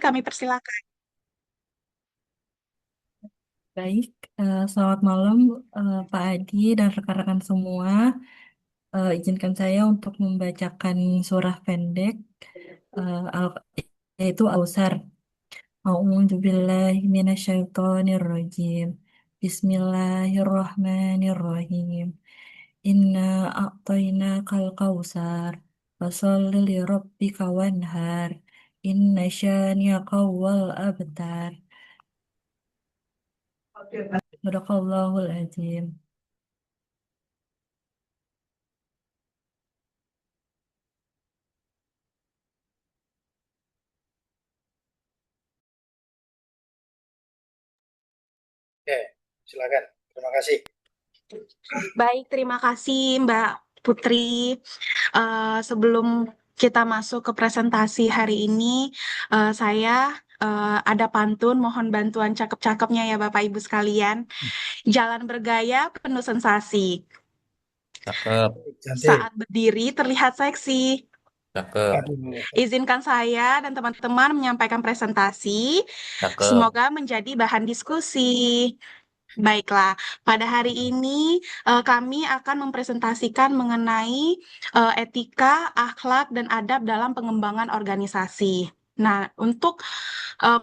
kami persilakan. Baik, selamat malam Pak Adi dan rekan-rekan semua. Izinkan saya untuk membacakan surah pendek yaitu Al-Kausar. A'udzubillahi minasyaitonirrajim. Bismillahirrahmanirrahim. Inna a'tainakal kausar. Fasholli li rabbika wanhar. Inna syani'aka wal abtar. Sadaqallahul azim. Oke, silakan. Terima kasih. Baik, terima kasih Mbak Putri. Sebelum kita masuk ke presentasi hari ini, saya ada pantun, mohon bantuan cakep-cakepnya ya Bapak Ibu sekalian. Jalan bergaya penuh sensasi, Cakep, Cantik. saat berdiri terlihat seksi. cakep, Aduh. Izinkan saya dan teman-teman menyampaikan presentasi. cakep. Semoga menjadi bahan diskusi. Baiklah, pada hari ini kami akan mempresentasikan mengenai etika, akhlak, dan adab dalam pengembangan organisasi. Nah, untuk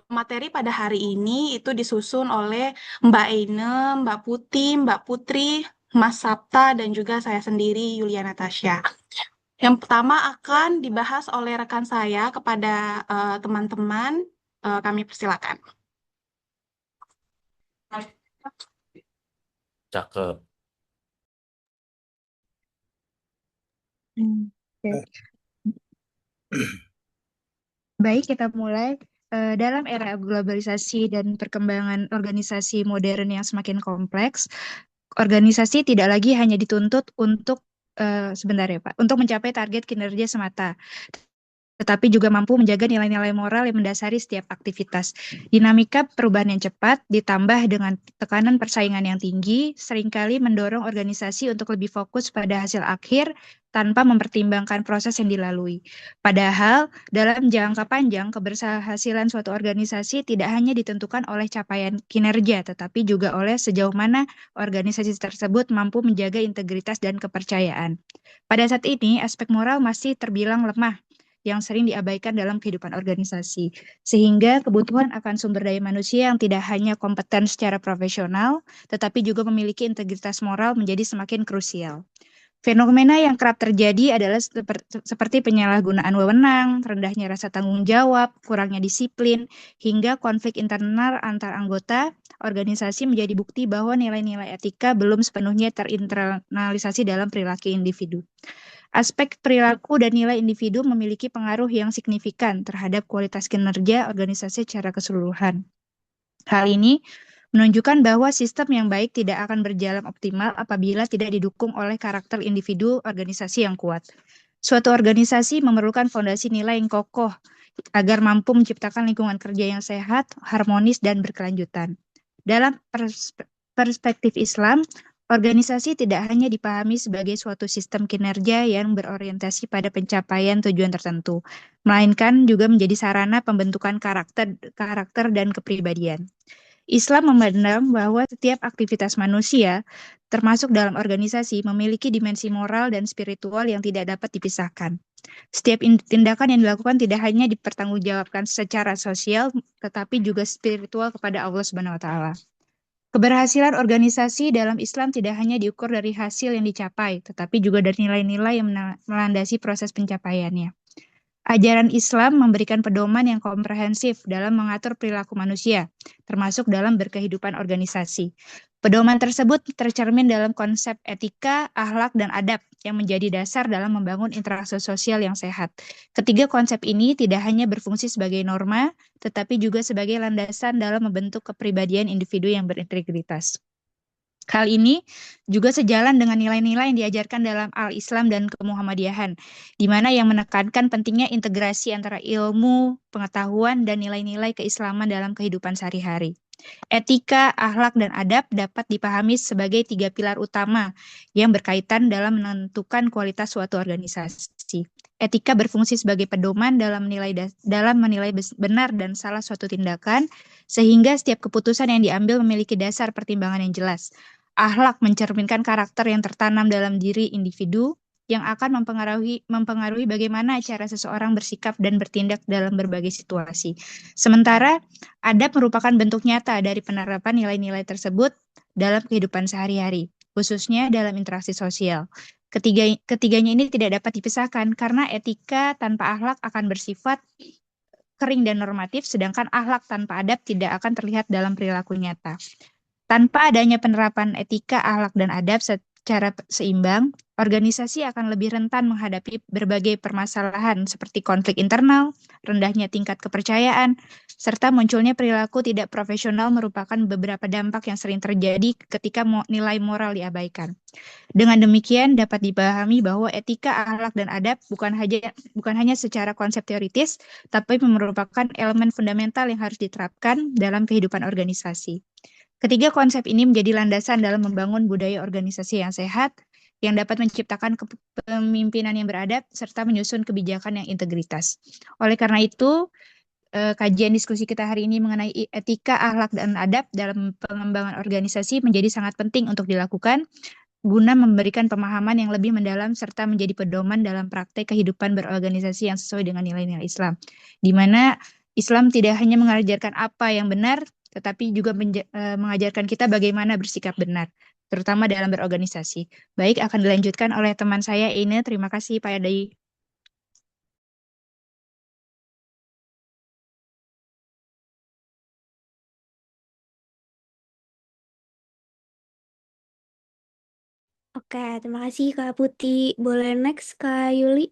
materi pada hari ini itu disusun oleh Mbak Eine, Mbak Mbak Putri, Mas Sapta, dan juga saya sendiri, Yulia Natasha. Yang pertama akan dibahas oleh rekan saya kepada teman-teman. Kami persilakan. Cakep. Oke. Baik, kita mulai. Dalam era globalisasi dan perkembangan organisasi modern yang semakin kompleks, organisasi tidak lagi hanya dituntut untuk sebentar ya Pak, untuk mencapai target kinerja semata, tetapi juga mampu menjaga nilai-nilai moral yang mendasari setiap aktivitas. Dinamika perubahan yang cepat, ditambah dengan tekanan persaingan yang tinggi, seringkali mendorong organisasi untuk lebih fokus pada hasil akhir tanpa mempertimbangkan proses yang dilalui. Padahal, dalam jangka panjang, keberhasilan suatu organisasi tidak hanya ditentukan oleh capaian kinerja, tetapi juga oleh sejauh mana organisasi tersebut mampu menjaga integritas dan kepercayaan. Pada saat ini, aspek moral masih terbilang lemah, yang sering diabaikan dalam kehidupan organisasi, sehingga kebutuhan akan sumber daya manusia yang tidak hanya kompeten secara profesional, tetapi juga memiliki integritas moral menjadi semakin krusial. Fenomena yang kerap terjadi adalah seperti penyalahgunaan wewenang, rendahnya rasa tanggung jawab, kurangnya disiplin, hingga konflik internal antar anggota organisasi menjadi bukti bahwa nilai-nilai etika belum sepenuhnya terinternalisasi dalam perilaku individu. Aspek perilaku dan nilai individu memiliki pengaruh yang signifikan terhadap kualitas kinerja organisasi secara keseluruhan. Hal ini menunjukkan bahwa sistem yang baik tidak akan berjalan optimal apabila tidak didukung oleh karakter individu organisasi yang kuat. Suatu organisasi memerlukan fondasi nilai yang kokoh agar mampu menciptakan lingkungan kerja yang sehat, harmonis, dan berkelanjutan. Dalam perspektif Islam, organisasi tidak hanya dipahami sebagai suatu sistem kinerja yang berorientasi pada pencapaian tujuan tertentu, melainkan juga menjadi sarana pembentukan karakter dan kepribadian. Islam memandang bahwa setiap aktivitas manusia, termasuk dalam organisasi, memiliki dimensi moral dan spiritual yang tidak dapat dipisahkan. Setiap tindakan yang dilakukan tidak hanya dipertanggungjawabkan secara sosial, tetapi juga spiritual kepada Allah Subhanahu wa Ta'ala. Keberhasilan organisasi dalam Islam tidak hanya diukur dari hasil yang dicapai, tetapi juga dari nilai-nilai yang melandasi proses pencapaiannya. Ajaran Islam memberikan pedoman yang komprehensif dalam mengatur perilaku manusia, termasuk dalam berkehidupan organisasi. Pedoman tersebut tercermin dalam konsep etika, akhlak, dan adab yang menjadi dasar dalam membangun interaksi sosial yang sehat. Ketiga konsep ini tidak hanya berfungsi sebagai norma, tetapi juga sebagai landasan dalam membentuk kepribadian individu yang berintegritas. Hal ini juga sejalan dengan nilai-nilai yang diajarkan dalam Al-Islam dan Kemuhammadiyahan, di mana yang menekankan pentingnya integrasi antara ilmu, pengetahuan, dan nilai-nilai keislaman dalam kehidupan sehari-hari. Etika, akhlak, dan adab dapat dipahami sebagai 3 pilar utama yang berkaitan dalam menentukan kualitas suatu organisasi. Etika berfungsi sebagai pedoman dalam menilai benar dan salah suatu tindakan, sehingga setiap keputusan yang diambil memiliki dasar pertimbangan yang jelas. Akhlak mencerminkan karakter yang tertanam dalam diri individu yang akan mempengaruhi bagaimana cara seseorang bersikap dan bertindak dalam berbagai situasi. Sementara, adab merupakan bentuk nyata dari penerapan nilai-nilai tersebut dalam kehidupan sehari-hari, khususnya dalam interaksi sosial. Ketiganya ini tidak dapat dipisahkan karena etika tanpa akhlak akan bersifat kering dan normatif, sedangkan akhlak tanpa adab tidak akan terlihat dalam perilaku nyata. Tanpa adanya penerapan etika, akhlak, dan adab secara seimbang, organisasi akan lebih rentan menghadapi berbagai permasalahan seperti konflik internal, rendahnya tingkat kepercayaan, serta munculnya perilaku tidak profesional merupakan beberapa dampak yang sering terjadi ketika nilai moral diabaikan. Dengan demikian dapat dipahami bahwa etika, akhlak, dan adab bukan hanya secara konsep teoritis, tapi merupakan elemen fundamental yang harus diterapkan dalam kehidupan organisasi. Ketiga konsep ini menjadi landasan dalam membangun budaya organisasi yang sehat, yang dapat menciptakan kepemimpinan yang beradab, serta menyusun kebijakan yang integritas. Oleh karena itu, kajian diskusi kita hari ini mengenai etika, akhlak, dan adab dalam pengembangan organisasi menjadi sangat penting untuk dilakukan, guna memberikan pemahaman yang lebih mendalam serta menjadi pedoman dalam praktek kehidupan berorganisasi yang sesuai dengan nilai-nilai Islam. Di mana Islam tidak hanya mengajarkan apa yang benar, tetapi juga mengajarkan kita bagaimana bersikap benar, terutama dalam berorganisasi. Baik, akan dilanjutkan oleh teman saya, Ine. Terima kasih, Pak Yadai. Oke, terima kasih Kak Putih. Boleh next Kak Yuli?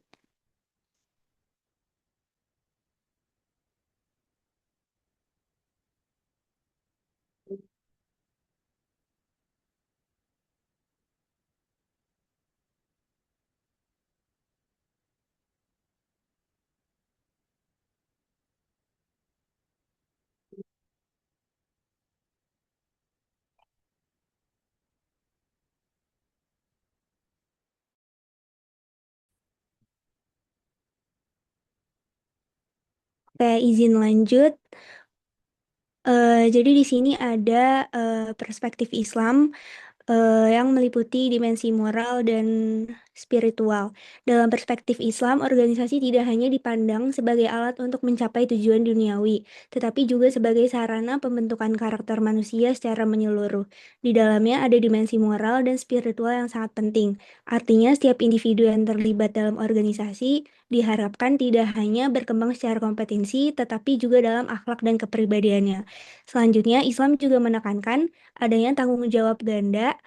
Oke, izin lanjut. Jadi di sini ada perspektif Islam yang meliputi dimensi moral dan spiritual. Dalam perspektif Islam, organisasi tidak hanya dipandang sebagai alat untuk mencapai tujuan duniawi, tetapi juga sebagai sarana pembentukan karakter manusia secara menyeluruh. Di dalamnya ada dimensi moral dan spiritual yang sangat penting. Artinya, setiap individu yang terlibat dalam organisasi diharapkan tidak hanya berkembang secara kompetensi, tetapi juga dalam akhlak dan kepribadiannya. Selanjutnya, Islam juga menekankan adanya tanggung jawab ganda,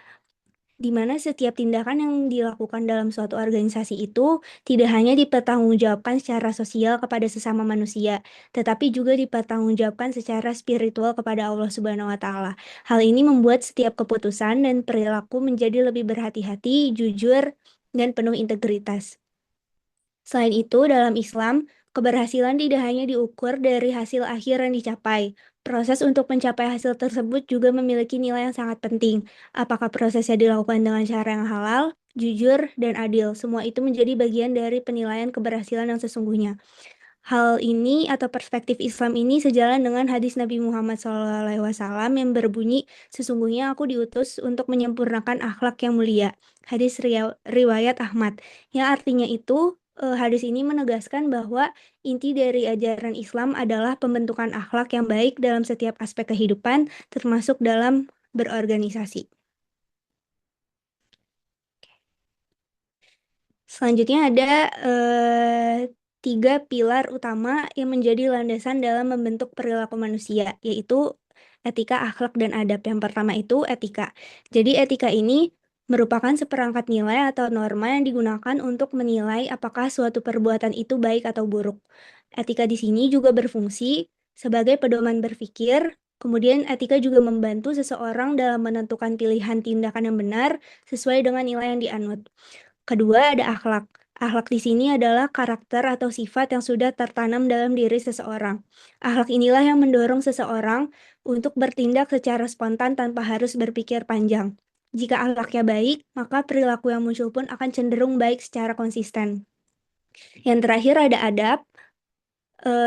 di mana setiap tindakan yang dilakukan dalam suatu organisasi itu tidak hanya dipertanggungjawabkan secara sosial kepada sesama manusia, tetapi juga dipertanggungjawabkan secara spiritual kepada Allah Subhanahu wa Ta'ala. Hal ini membuat setiap keputusan dan perilaku menjadi lebih berhati-hati, jujur, dan penuh integritas. Selain itu, dalam Islam, keberhasilan tidak hanya diukur dari hasil akhir yang dicapai. Proses untuk mencapai hasil tersebut juga memiliki nilai yang sangat penting. Apakah prosesnya dilakukan dengan cara yang halal, jujur, dan adil? Semua itu menjadi bagian dari penilaian keberhasilan yang sesungguhnya. Hal ini atau perspektif Islam ini sejalan dengan hadis Nabi Muhammad SAW yang berbunyi, sesungguhnya aku diutus untuk menyempurnakan akhlak yang mulia. Hadis riwayat Ahmad. Yang artinya itu, hadis ini menegaskan bahwa inti dari ajaran Islam adalah pembentukan akhlak yang baik dalam setiap aspek kehidupan, termasuk dalam berorganisasi. Selanjutnya ada 3 pilar utama yang menjadi landasan dalam membentuk perilaku manusia, yaitu etika, akhlak, dan adab. Yang pertama itu etika. Jadi etika ini merupakan seperangkat nilai atau norma yang digunakan untuk menilai apakah suatu perbuatan itu baik atau buruk. Etika di sini juga berfungsi sebagai pedoman berpikir. Kemudian etika juga membantu seseorang dalam menentukan pilihan tindakan yang benar sesuai dengan nilai yang dianut. Kedua, ada akhlak. Akhlak di sini adalah karakter atau sifat yang sudah tertanam dalam diri seseorang. Akhlak inilah yang mendorong seseorang untuk bertindak secara spontan tanpa harus berpikir panjang. Jika akhlaknya baik, maka perilaku yang muncul pun akan cenderung baik secara konsisten. Yang terakhir ada adab,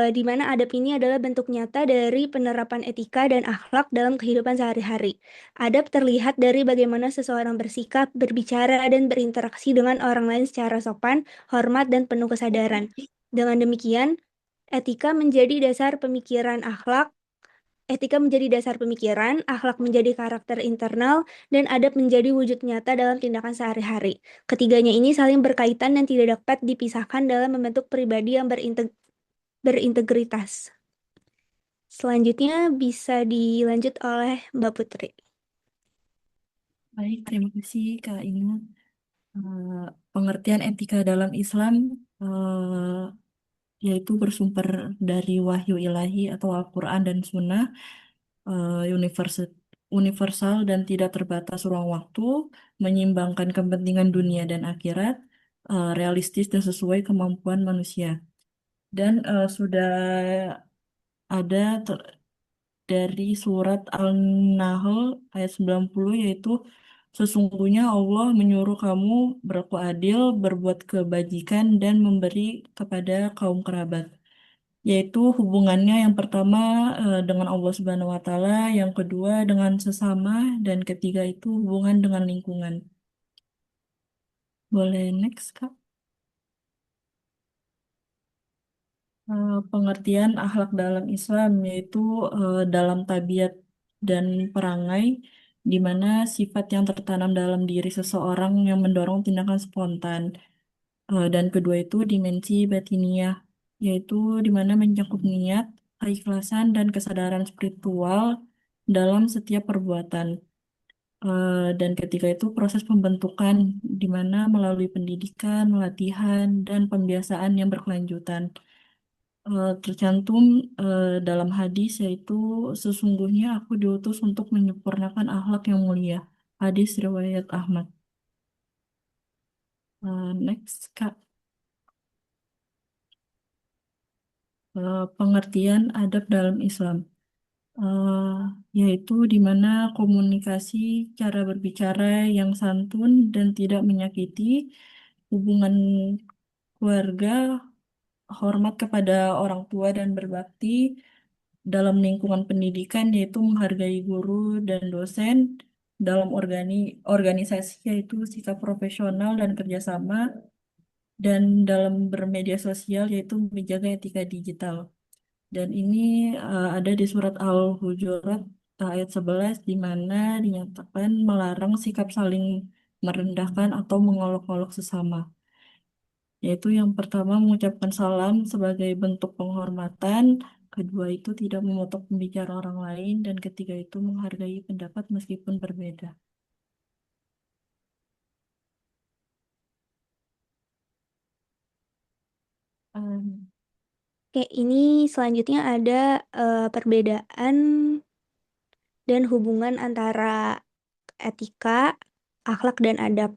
di mana adab ini adalah bentuk nyata dari penerapan etika dan akhlak dalam kehidupan sehari-hari. Adab terlihat dari bagaimana seseorang bersikap, berbicara, dan berinteraksi dengan orang lain secara sopan, hormat, dan penuh kesadaran. Dengan demikian, etika menjadi dasar pemikiran akhlak, akhlak menjadi karakter internal, dan adab menjadi wujud nyata dalam tindakan sehari-hari. Ketiganya ini saling berkaitan dan tidak dapat dipisahkan dalam membentuk pribadi yang berintegritas. Selanjutnya bisa dilanjut oleh Mbak Putri. Baik, terima kasih Kak Ina. Pengertian etika dalam Islam yaitu bersumber dari wahyu ilahi atau Al-Quran dan Sunnah, universal dan tidak terbatas ruang waktu, menyeimbangkan kepentingan dunia dan akhirat, realistis dan sesuai kemampuan manusia. Dan sudah ada dari surat Al-Nahl ayat 90, yaitu sesungguhnya Allah menyuruh kamu berlaku adil, berbuat kebajikan dan memberi kepada kaum kerabat. Yaitu hubungannya yang pertama dengan Allah Subhanahu wa taala, yang kedua dengan sesama, dan ketiga itu hubungan dengan lingkungan. Boleh next, Kak? Pengertian akhlak dalam Islam yaitu dalam tabiat dan perangai, di mana sifat yang tertanam dalam diri seseorang yang mendorong tindakan spontan. Dan kedua itu dimensi batiniah, yaitu di mana mencakup niat, keikhlasan, dan kesadaran spiritual dalam setiap perbuatan. Dan ketiga itu proses pembentukan, di mana melalui pendidikan, latihan, dan pembiasaan yang berkelanjutan. Tercantum dalam hadis, yaitu sesungguhnya aku diutus untuk menyempurnakan akhlak yang mulia. Hadis riwayat Ahmad. Next, Kak. Pengertian adab dalam Islam, Eh, yaitu di mana komunikasi, cara berbicara yang santun dan tidak menyakiti, hubungan keluarga, hormat kepada orang tua dan berbakti dalam lingkungan pendidikan, yaitu menghargai guru dan dosen, dalam organisasi yaitu sikap profesional dan kerjasama, dan dalam bermedia sosial yaitu menjaga etika digital. Dan ini ada di surat Al-Hujurat ayat 11, di mana dinyatakan melarang sikap saling merendahkan atau mengolok-olok sesama. Yaitu yang pertama mengucapkan salam sebagai bentuk penghormatan, kedua itu tidak memotong pembicara orang lain, dan ketiga itu menghargai pendapat meskipun berbeda. Um, Oke, ini selanjutnya ada perbedaan dan hubungan antara etika, akhlak, dan adab.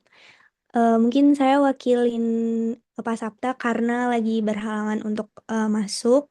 Mungkin saya wakilin Pak Sapta karena lagi berhalangan untuk masuk.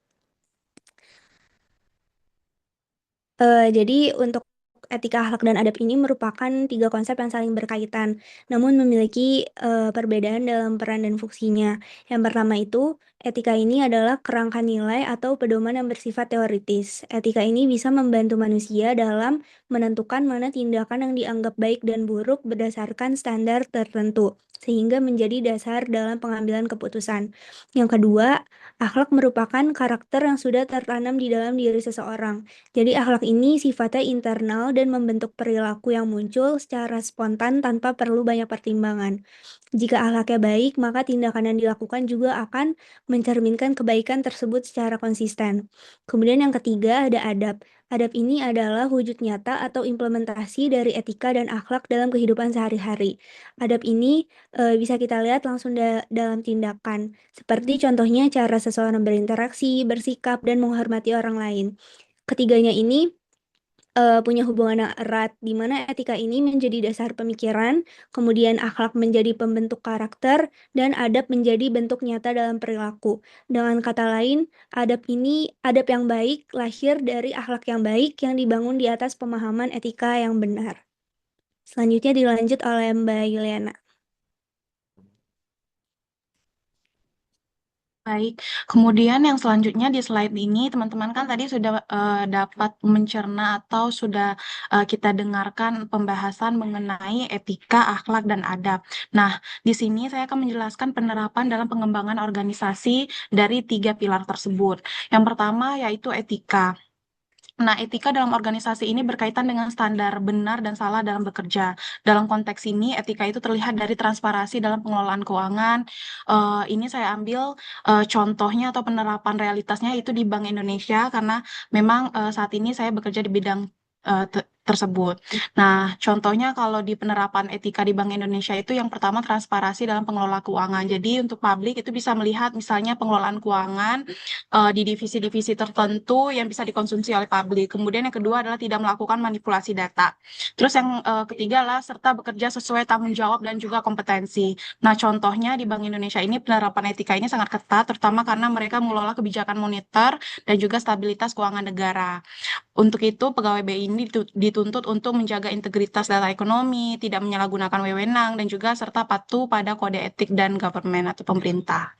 Jadi untuk etika, akhlak, dan adab ini merupakan tiga konsep yang saling berkaitan, namun memiliki perbedaan dalam peran dan fungsinya. Yang pertama itu, etika ini adalah kerangka nilai atau pedoman yang bersifat teoritis. Etika ini bisa membantu manusia dalam menentukan mana tindakan yang dianggap baik dan buruk berdasarkan standar tertentu, sehingga menjadi dasar dalam pengambilan keputusan. Yang kedua, akhlak merupakan karakter yang sudah tertanam di dalam diri seseorang. Jadi akhlak ini sifatnya internal dan membentuk perilaku yang muncul secara spontan tanpa perlu banyak pertimbangan. Jika akhlaknya baik, maka tindakan yang dilakukan juga akan mencerminkan kebaikan tersebut secara konsisten. Kemudian yang ketiga ada adab. Adab ini adalah wujud nyata atau implementasi dari etika dan akhlak dalam kehidupan sehari-hari. Adab ini bisa kita lihat langsung dalam tindakan, seperti contohnya cara seseorang berinteraksi, bersikap, dan menghormati orang lain. Ketiganya ini punya hubungan yang erat, di mana etika ini menjadi dasar pemikiran, kemudian akhlak menjadi pembentuk karakter, dan adab menjadi bentuk nyata dalam perilaku. Dengan kata lain, adab yang baik lahir dari akhlak yang baik yang dibangun di atas pemahaman etika yang benar. Selanjutnya dilanjut oleh Mbak Yuliana. Baik, kemudian yang selanjutnya di slide ini teman-teman kan tadi sudah dapat mencerna atau sudah kita dengarkan pembahasan mengenai etika, akhlak, dan adab. Nah, di sini saya akan menjelaskan penerapan dalam pengembangan organisasi dari 3 pilar tersebut. Yang pertama yaitu etika. Nah, etika dalam organisasi ini berkaitan dengan standar benar dan salah dalam bekerja. Dalam konteks ini, etika itu terlihat dari transparansi dalam pengelolaan keuangan. Ini saya ambil contohnya atau penerapan realitasnya itu di Bank Indonesia, karena memang saat ini saya bekerja di bidang tersebut. Nah, contohnya kalau di penerapan etika di Bank Indonesia itu yang pertama transparansi dalam pengelola keuangan. Jadi untuk publik itu bisa melihat misalnya pengelolaan keuangan di divisi-divisi tertentu yang bisa dikonsumsi oleh publik. Kemudian yang kedua adalah tidak melakukan manipulasi data. Terus yang ketiga adalah serta bekerja sesuai tanggung jawab dan juga kompetensi. Nah, contohnya di Bank Indonesia ini penerapan etika ini sangat ketat, terutama karena mereka mengelola kebijakan moneter dan juga stabilitas keuangan negara. Untuk itu, pegawai BI ini dituntut untuk menjaga integritas data ekonomi, tidak menyalahgunakan wewenang, dan juga serta patuh pada kode etik dan government atau pemerintah.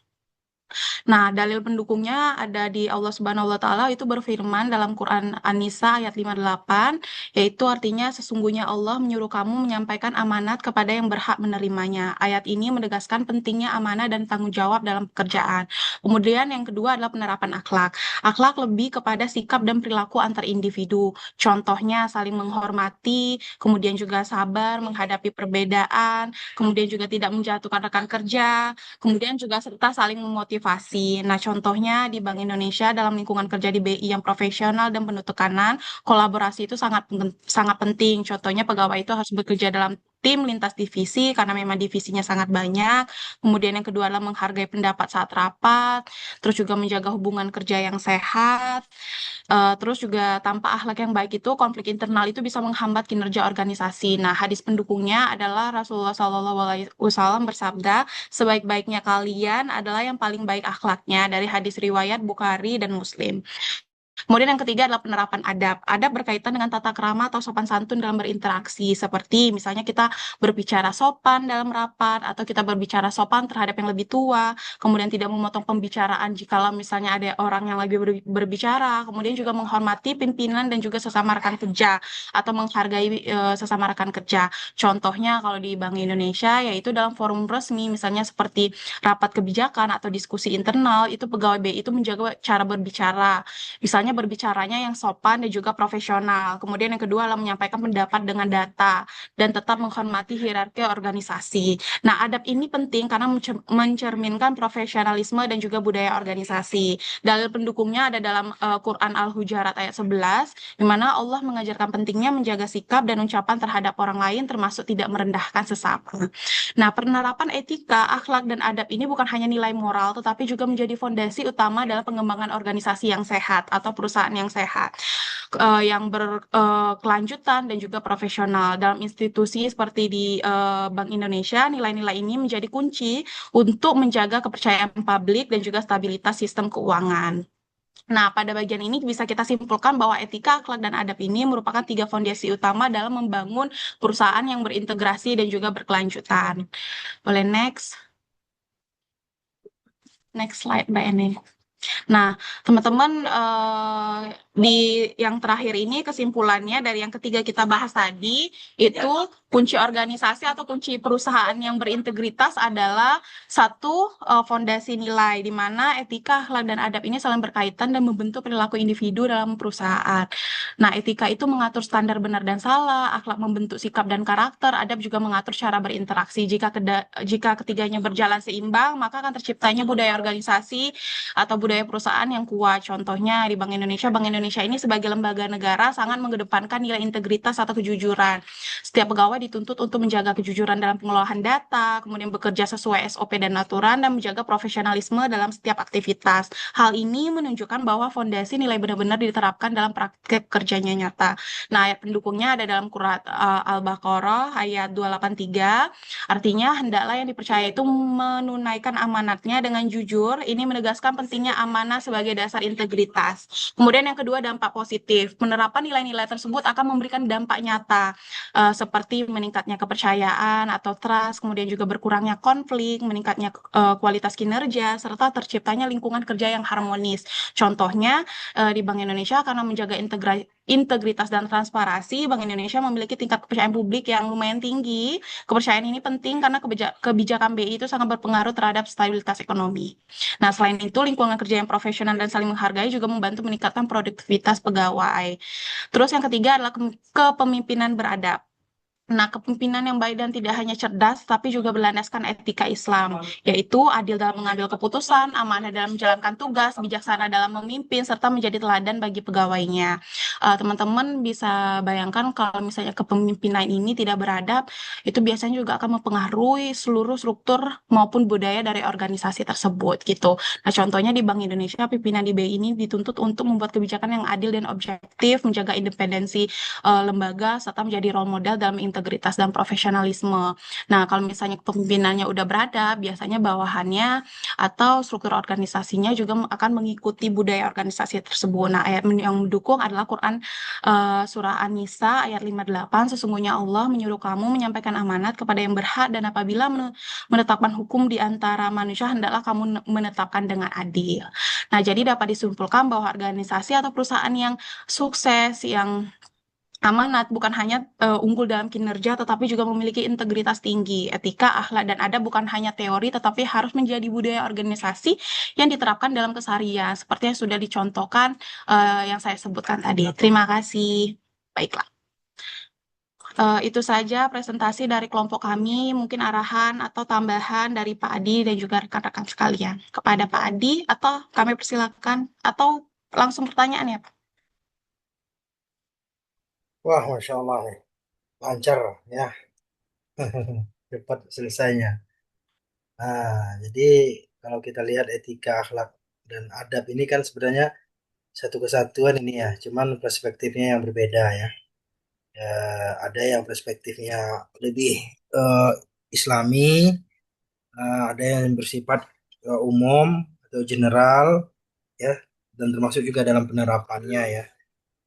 Nah, dalil pendukungnya ada di Allah Subhanahu wa taala itu berfirman dalam Quran An-Nisa ayat 58, yaitu artinya sesungguhnya Allah menyuruh kamu menyampaikan amanat kepada yang berhak menerimanya. Ayat ini menegaskan pentingnya amanah dan tanggung jawab dalam pekerjaan. Kemudian yang kedua adalah penerapan akhlak. Akhlak lebih kepada sikap dan perilaku antar individu. Contohnya saling menghormati, kemudian juga sabar menghadapi perbedaan, kemudian juga tidak menjatuhkan rekan kerja, kemudian juga serta saling memotivasi. Nah, contohnya di Bank Indonesia dalam lingkungan kerja di BI yang profesional dan penuh tekanan, kolaborasi itu sangat penting. Contohnya pegawai itu harus bekerja dalam tim lintas divisi karena memang divisinya sangat banyak. Kemudian yang kedua adalah menghargai pendapat saat rapat, terus juga menjaga hubungan kerja yang sehat. Terus juga tanpa akhlak yang baik itu konflik internal itu bisa menghambat kinerja organisasi. Nah, hadis pendukungnya adalah Rasulullah SAW bersabda, sebaik-baiknya kalian adalah yang paling baik akhlaknya, dari hadis riwayat Bukhari dan Muslim. Kemudian yang ketiga adalah penerapan adab. Adab berkaitan dengan tata krama atau sopan santun dalam berinteraksi. Seperti misalnya kita berbicara sopan dalam rapat, atau kita berbicara sopan terhadap yang lebih tua, kemudian tidak memotong pembicaraan jikalau misalnya ada orang yang lagi berbicara, kemudian juga menghormati pimpinan dan juga sesama rekan kerja, atau menghargai sesama rekan kerja. Contohnya kalau di Bank Indonesia, yaitu dalam forum resmi, misalnya seperti rapat kebijakan atau diskusi internal, itu pegawai BI itu menjaga cara berbicara. Misalnya berbicaranya yang sopan dan juga profesional. Kemudian yang kedua adalah menyampaikan pendapat dengan data dan tetap menghormati hierarki organisasi. Nah, adab ini penting karena mencerminkan profesionalisme dan juga budaya organisasi. Dalil pendukungnya ada dalam Quran Al-Hujurat ayat 11, di mana Allah mengajarkan pentingnya menjaga sikap dan ucapan terhadap orang lain termasuk tidak merendahkan sesama. Nah, penerapan etika, akhlak, dan adab ini bukan hanya nilai moral, tetapi juga menjadi fondasi utama dalam pengembangan organisasi yang sehat atau perusahaan yang sehat, yang berkelanjutan dan juga profesional. Dalam institusi seperti di Bank Indonesia, nilai-nilai ini menjadi kunci untuk menjaga kepercayaan publik dan juga stabilitas sistem keuangan. Nah, pada bagian ini bisa kita simpulkan bahwa etika, akhlak, dan adab ini merupakan 3 fondasi utama dalam membangun perusahaan yang berintegrasi dan juga berkelanjutan. Boleh next? Next slide, Mbak Eni. Nah, teman-teman, di yang terakhir ini kesimpulannya dari yang ketiga kita bahas tadi, itu kunci organisasi atau kunci perusahaan yang berintegritas adalah satu, fondasi nilai, di mana etika, akhlak, dan adab ini saling berkaitan dan membentuk perilaku individu dalam perusahaan. Nah, etika itu mengatur standar benar dan salah, akhlak membentuk sikap dan karakter, adab juga mengatur cara berinteraksi. Jika ketiganya berjalan seimbang, maka akan terciptanya budaya organisasi atau budaya perusahaan yang kuat. Contohnya di Bank Indonesia ini sebagai lembaga negara sangat mengedepankan nilai integritas atau kejujuran. Setiap pegawai dituntut untuk menjaga kejujuran dalam pengelolaan data, kemudian bekerja sesuai SOP dan aturan, dan menjaga profesionalisme dalam setiap aktivitas. Hal ini menunjukkan bahwa fondasi nilai benar-benar diterapkan dalam praktek kerjanya nyata. Nah, ayat pendukungnya ada dalam Quran Al-Baqarah ayat 283, artinya hendaklah yang dipercaya itu menunaikan amanatnya dengan jujur. Ini menegaskan pentingnya amanah sebagai dasar integritas. Kemudian yang kedua, dampak positif. Penerapan nilai-nilai tersebut akan memberikan dampak nyata, seperti meningkatnya kepercayaan atau trust, kemudian juga berkurangnya konflik, meningkatnya kualitas kinerja, serta terciptanya lingkungan kerja yang harmonis. Contohnya, di Bank Indonesia karena menjaga integritas dan transparansi, Bank Indonesia memiliki tingkat kepercayaan publik yang lumayan tinggi. Kepercayaan ini penting karena kebijakan BI itu sangat berpengaruh terhadap stabilitas ekonomi. Nah, selain itu, lingkungan kerja yang profesional dan saling menghargai juga membantu meningkatkan produktivitas pegawai. Terus yang ketiga adalah kepemimpinan beradab. Nah, kepemimpinan yang baik dan tidak hanya cerdas, tapi juga berlandaskan etika Islam, yaitu adil dalam mengambil keputusan, amanah dalam menjalankan tugas, bijaksana dalam memimpin, serta menjadi teladan bagi pegawainya. Teman-teman bisa bayangkan kalau misalnya kepemimpinan ini tidak beradab, itu biasanya juga akan mempengaruhi seluruh struktur maupun budaya dari organisasi tersebut, gitu. Nah, contohnya di Bank Indonesia, pimpinan di BI ini dituntut untuk membuat kebijakan yang adil dan objektif, menjaga independensi lembaga, serta menjadi role model dalam integritas dan profesionalisme. Nah, kalau misalnya kepemimpinannya udah berada, biasanya bawahannya atau struktur organisasinya juga akan mengikuti budaya organisasi tersebut. Nah, ayat yang mendukung adalah Quran surah An-Nisa ayat 58, sesungguhnya Allah menyuruh kamu menyampaikan amanat kepada yang berhak dan apabila menetapkan hukum di antara manusia, hendaklah kamu menetapkan dengan adil. Nah, jadi dapat disimpulkan bahwa organisasi atau perusahaan yang sukses, yang amanat bukan hanya unggul dalam kinerja, tetapi juga memiliki integritas tinggi. Etika, akhlak, dan adab bukan hanya teori, tetapi harus menjadi budaya organisasi yang diterapkan dalam keseharian, seperti yang sudah dicontohkan yang saya sebutkan tadi. Terima kasih. Baiklah. Itu saja presentasi dari kelompok kami. Mungkin arahan atau tambahan dari Pak Adi dan juga rekan-rekan sekalian. Kepada Pak Adi, atau kami persilakan, atau langsung pertanyaan ya, Pak? Wah, Masya Allah, lancar ya, cepat selesainya. Nah, jadi kalau kita lihat etika, akhlak, dan adab ini kan sebenarnya satu kesatuan ini ya, cuman perspektifnya yang berbeda ya. Ya, ada yang perspektifnya lebih eh, Islami, ada yang bersifat umum atau general ya, dan termasuk juga dalam penerapannya ya.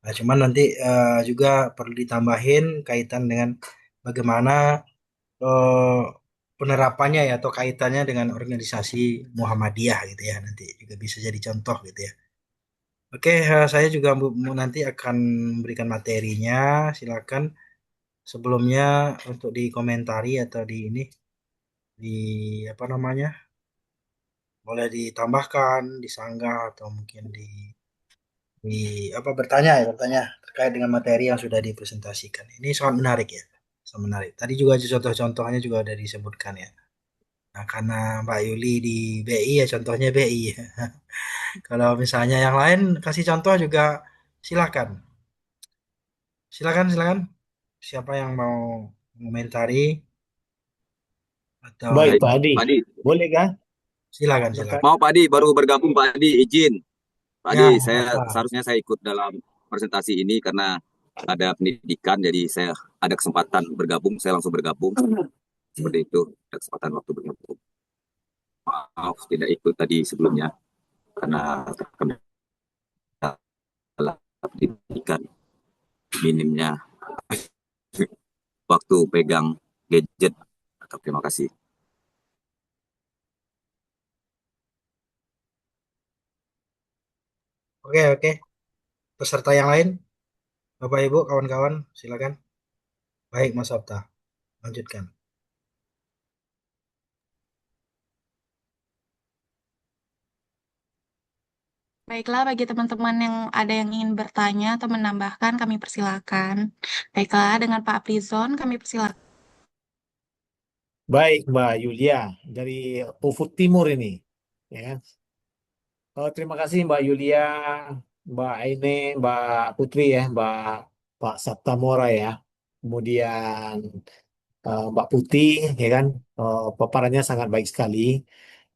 Nah, cuman nanti juga perlu ditambahin kaitan dengan bagaimana eh, penerapannya ya atau kaitannya dengan organisasi Muhammadiyah gitu ya. Nanti juga bisa jadi contoh gitu ya. Oke, saya juga nanti akan memberikan materinya. Silakan sebelumnya untuk dikomentari atau di ini di apa namanya? Boleh ditambahkan, disanggah atau mungkin di apa bertanya terkait dengan materi yang sudah dipresentasikan. Ini sangat menarik ya. Sangat menarik. Tadi juga contoh-contohnya juga sudah disebutkan ya. Nah, karena Mbak Yuli di BI ya contohnya BI. Kalau misalnya yang lain kasih contoh juga silakan. Silakan, silakan. Siapa yang mau mengomentari Baik, atau Pak Adi. Pak Adi, Boleh kah? silakan, Silakan. silakan. mau Pak Adi baru bergabung Pak Adi izin. Pak Ya, Adi, apa? seharusnya saya ikut dalam presentasi ini karena ada pendidikan, jadi saya ada kesempatan bergabung, saya langsung bergabung. Seperti itu, ada kesempatan waktu bergabung. Maaf tidak ikut tadi sebelumnya karena kendala pendidikan minimnya waktu pegang gadget. Terima kasih. Oke, oke. Peserta yang lain, Bapak Ibu, kawan-kawan, silakan. Baik, Mas Sabta, lanjutkan. Baiklah, bagi teman-teman yang ada yang ingin bertanya atau menambahkan, kami persilakan. Baiklah, dengan Pak Aprizon, kami persilakan. Baik, Mbak Yulia dari Ufuk Timur ini. Ya kan? Terima kasih Mbak Yulia, Mbak Aine, Mbak Putri ya, Pak Saptamora ya. Kemudian Mbak Putih ya kan. Paparannya sangat baik sekali.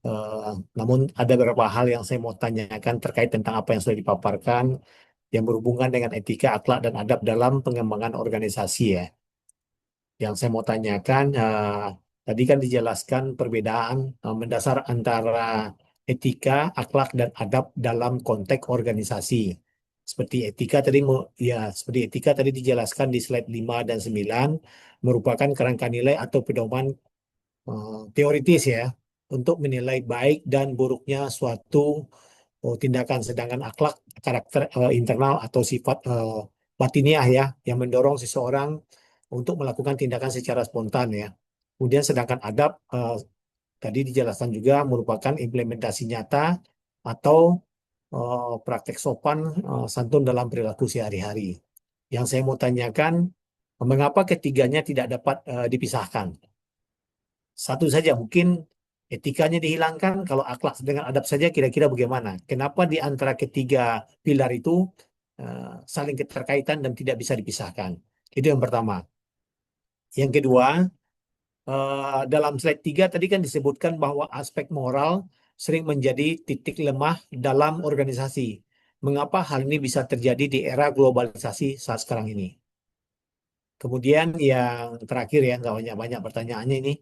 Eh, Namun ada beberapa hal yang saya mau tanyakan terkait tentang apa yang sudah dipaparkan yang berhubungan dengan etika, akhlak, dan adab dalam pengembangan organisasi ya. Yang saya mau tanyakan, tadi kan dijelaskan perbedaan mendasar antara etika, akhlak, dan adab dalam konteks organisasi. Seperti etika tadi, seperti etika tadi dijelaskan di slide 5 dan 9, merupakan kerangka nilai atau pedoman teoritis ya, untuk menilai baik dan buruknya suatu tindakan. Sedangkan akhlak karakter internal atau sifat batiniah ya, yang mendorong seseorang untuk melakukan tindakan secara spontan ya. Kemudian sedangkan adab tadi dijelaskan juga merupakan implementasi nyata atau praktek sopan santun dalam perilaku sehari-hari. Yang saya mau tanyakan, mengapa ketiganya tidak dapat dipisahkan? Satu saja mungkin etikanya dihilangkan, kalau akhlak dengan adab saja kira-kira bagaimana? Kenapa di antara ketiga pilar itu saling keterkaitan dan tidak bisa dipisahkan? Itu yang pertama. Yang kedua, dalam slide 3 tadi kan disebutkan bahwa aspek moral sering menjadi titik lemah dalam organisasi. Mengapa hal ini bisa terjadi di era globalisasi saat sekarang ini? Kemudian yang terakhir ya, nggak banyak-banyak pertanyaannya ini.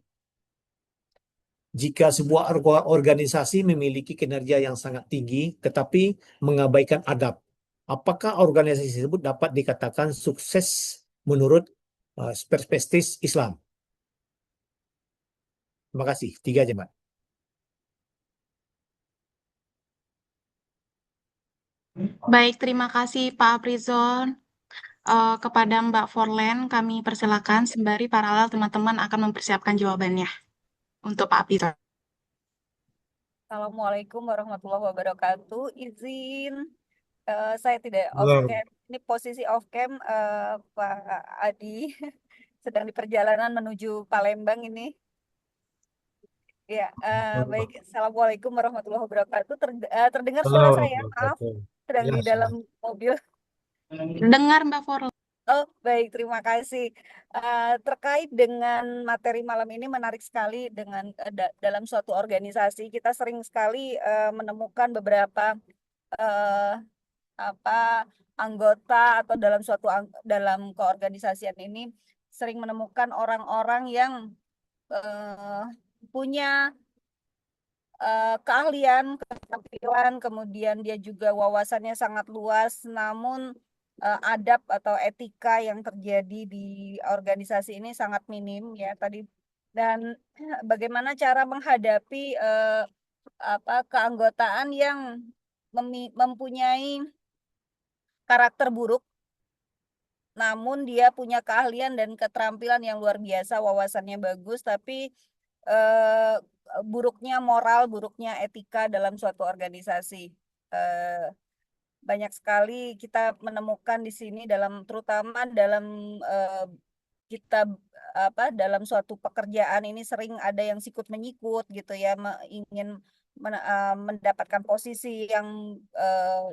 Jika sebuah organisasi memiliki kinerja yang sangat tinggi, tetapi mengabaikan adab, apakah organisasi tersebut dapat dikatakan sukses menurut perspektif Islam? Terima kasih. 3 aja, Mbak. Baik, terima kasih Pak Aprizon. Kepada Mbak Forlen, kami persilakan sembari paralel teman-teman akan mempersiapkan jawabannya untuk Pak Aprizon. Assalamualaikum warahmatullahi wabarakatuh. Izin saya tidak off Halo. cam. Ini posisi off cam Pak Adi sedang di perjalanan menuju Palembang ini. Ya, baik. Assalamualaikum warahmatullahi wabarakatuh. Terdengar suara saya? Maaf, sedang di dalam mobil. Dengar Mbak Forlen. Oh, baik, terima kasih. Terkait dengan materi malam ini menarik sekali dengan dalam suatu organisasi kita sering sekali menemukan beberapa anggota atau dalam dalam keorganisasian ini sering menemukan orang-orang yang punya keahlian, keterampilan, kemudian dia juga wawasannya sangat luas, namun adab atau etika yang terjadi di organisasi ini sangat minim ya tadi. Dan bagaimana cara menghadapi keanggotaan yang mempunyai karakter buruk, namun dia punya keahlian dan keterampilan yang luar biasa, wawasannya bagus, tapi buruknya moral, buruknya etika dalam suatu organisasi. Banyak sekali kita menemukan di sini terutama dalam kita dalam suatu pekerjaan ini sering ada yang sikut menyikut gitu ya, ingin mendapatkan posisi yang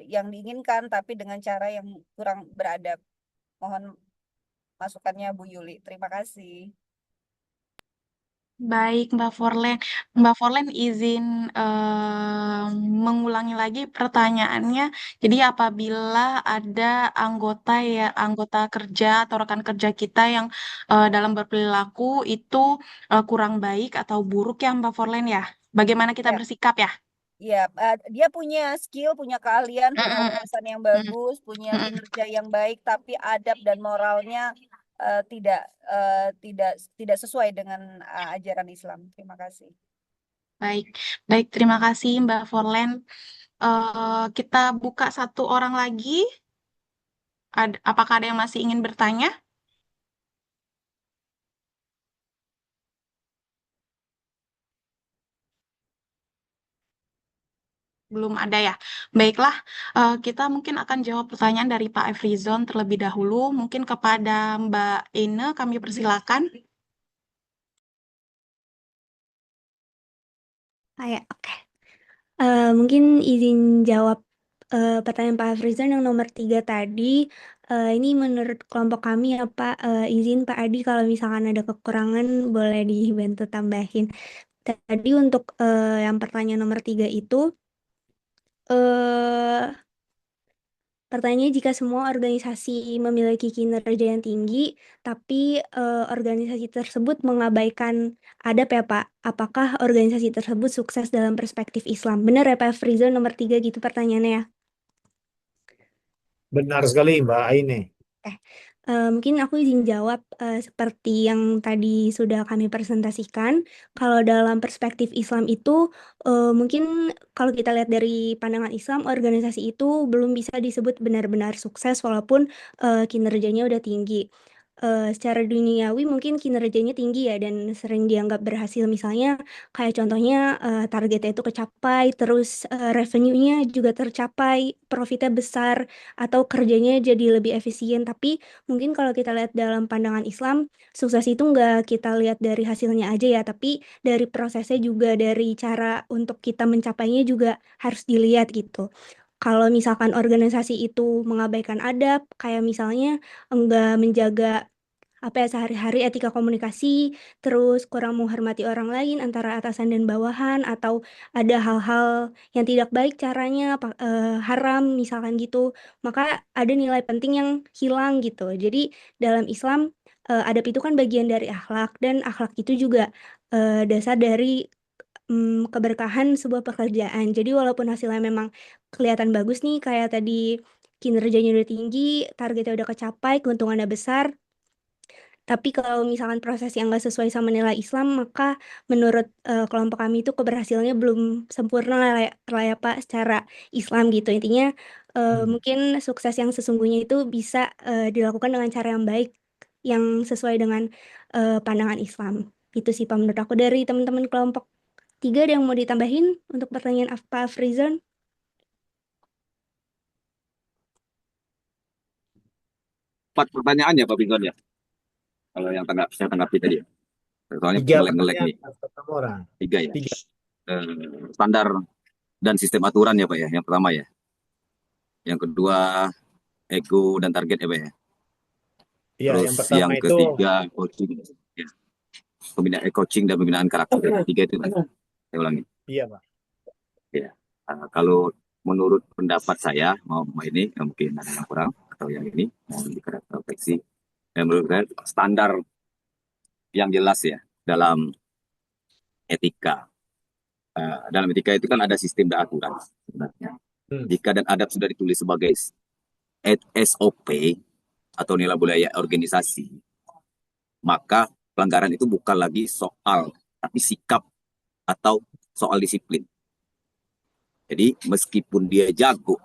diinginkan tapi dengan cara yang kurang beradab. Mohon masukannya Bu Yuli. Terima kasih. Baik, Mbak Forlen. Mbak Forlen izin mengulangi lagi pertanyaannya. Jadi apabila ada anggota kerja atau rekan kerja kita yang dalam berperilaku itu kurang baik atau buruk ya Mbak Forlen ya, bagaimana kita bersikap ya? Iya, dia punya skill, punya keahlian, punya wawasan yang bagus, punya kinerja yang baik, tapi adab dan moralnya tidak sesuai dengan ajaran Islam. Terima kasih. Baik, terima kasih Mbak Forlen. Kita buka satu orang lagi. Apakah ada yang masih ingin bertanya? Belum ada ya. Baiklah, kita mungkin akan jawab pertanyaan dari Pak Efrizon terlebih dahulu. Mungkin kepada Mbak Ine kami persilakan. Oke. Mungkin izin jawab pertanyaan Pak Efrizon yang nomor 3 tadi. Ini menurut kelompok kami ya Pak. Izin Pak Adi kalau misalkan ada kekurangan boleh dibantu tambahin. Tadi untuk yang pertanyaan nomor 3 itu Pertanyaannya, jika semua organisasi memiliki kinerja yang tinggi, tapi organisasi tersebut mengabaikan adab ya Pak, apakah organisasi tersebut sukses dalam perspektif Islam? Benar ya Pak Frizal, nomor 3 gitu pertanyaannya ya? Benar sekali Mbak Aine. Mungkin aku izin jawab seperti yang tadi sudah kami presentasikan. Kalau dalam perspektif Islam itu mungkin kalau kita lihat dari pandangan Islam, organisasi itu belum bisa disebut benar-benar sukses walaupun kinerjanya udah tinggi. Secara duniawi mungkin kinerjanya tinggi ya dan sering dianggap berhasil. Misalnya kayak contohnya targetnya itu kecapai, terus revenue-nya juga tercapai, profitnya besar, atau kerjanya jadi lebih efisien. Tapi mungkin kalau kita lihat dalam pandangan Islam, sukses itu nggak kita lihat dari hasilnya aja ya, tapi dari prosesnya juga, dari cara untuk kita mencapainya juga harus dilihat gitu. Kalau misalkan organisasi itu mengabaikan adab, kayak misalnya enggak menjaga apa ya sehari-hari etika komunikasi, terus kurang menghormati orang lain antara atasan dan bawahan, atau ada hal-hal yang tidak baik caranya, haram misalkan gitu, maka ada nilai penting yang hilang gitu. Jadi dalam Islam adab itu kan bagian dari akhlak dan akhlak itu juga dasar dari keberkahan sebuah pekerjaan. Jadi walaupun hasilnya memang kelihatan bagus nih, kayak tadi kinerjanya udah tinggi, targetnya udah kecapai, keuntungannya besar, tapi kalau misalkan proses yang nggak sesuai sama nilai Islam, maka menurut kelompok kami itu keberhasilannya belum sempurna lah ya Pak secara Islam gitu. Intinya mungkin sukses yang sesungguhnya itu bisa dilakukan dengan cara yang baik, yang sesuai dengan pandangan Islam. Itu sih Pak menurut aku. Dari teman-teman kelompok 3 ada yang mau ditambahin untuk pertanyaan Pak Afrizon? Empat pertanyaan ya Pak Bingon ya. Kalau yang saya tanggapi tadi. Soalnya 3 ngelek-ngelek pertanyaan nih. Mas Tamora. 3 ya. 3. Standar dan sistem aturan ya Pak ya. Yang pertama ya. Yang kedua ego dan target ya Pak ya. Iya, Terus yang pertama yang itu ketiga coaching. Ya. Pembinaan coaching dan pembinaan karakter. Tiga itu Pak. Saya ulangi. iya Pak. Ya. Kalau menurut pendapat saya, mau ini mungkin ada yang kurang atau yang ini mau dikoreksi. Menurut saya standar yang jelas ya dalam etika. Dalam etika itu kan ada sistem dan aturan sebenarnya. Jika dan adab sudah ditulis sebagai SOP atau nilai budaya organisasi, maka pelanggaran itu bukan lagi soal tapi sikap atau soal disiplin. Jadi meskipun dia jago,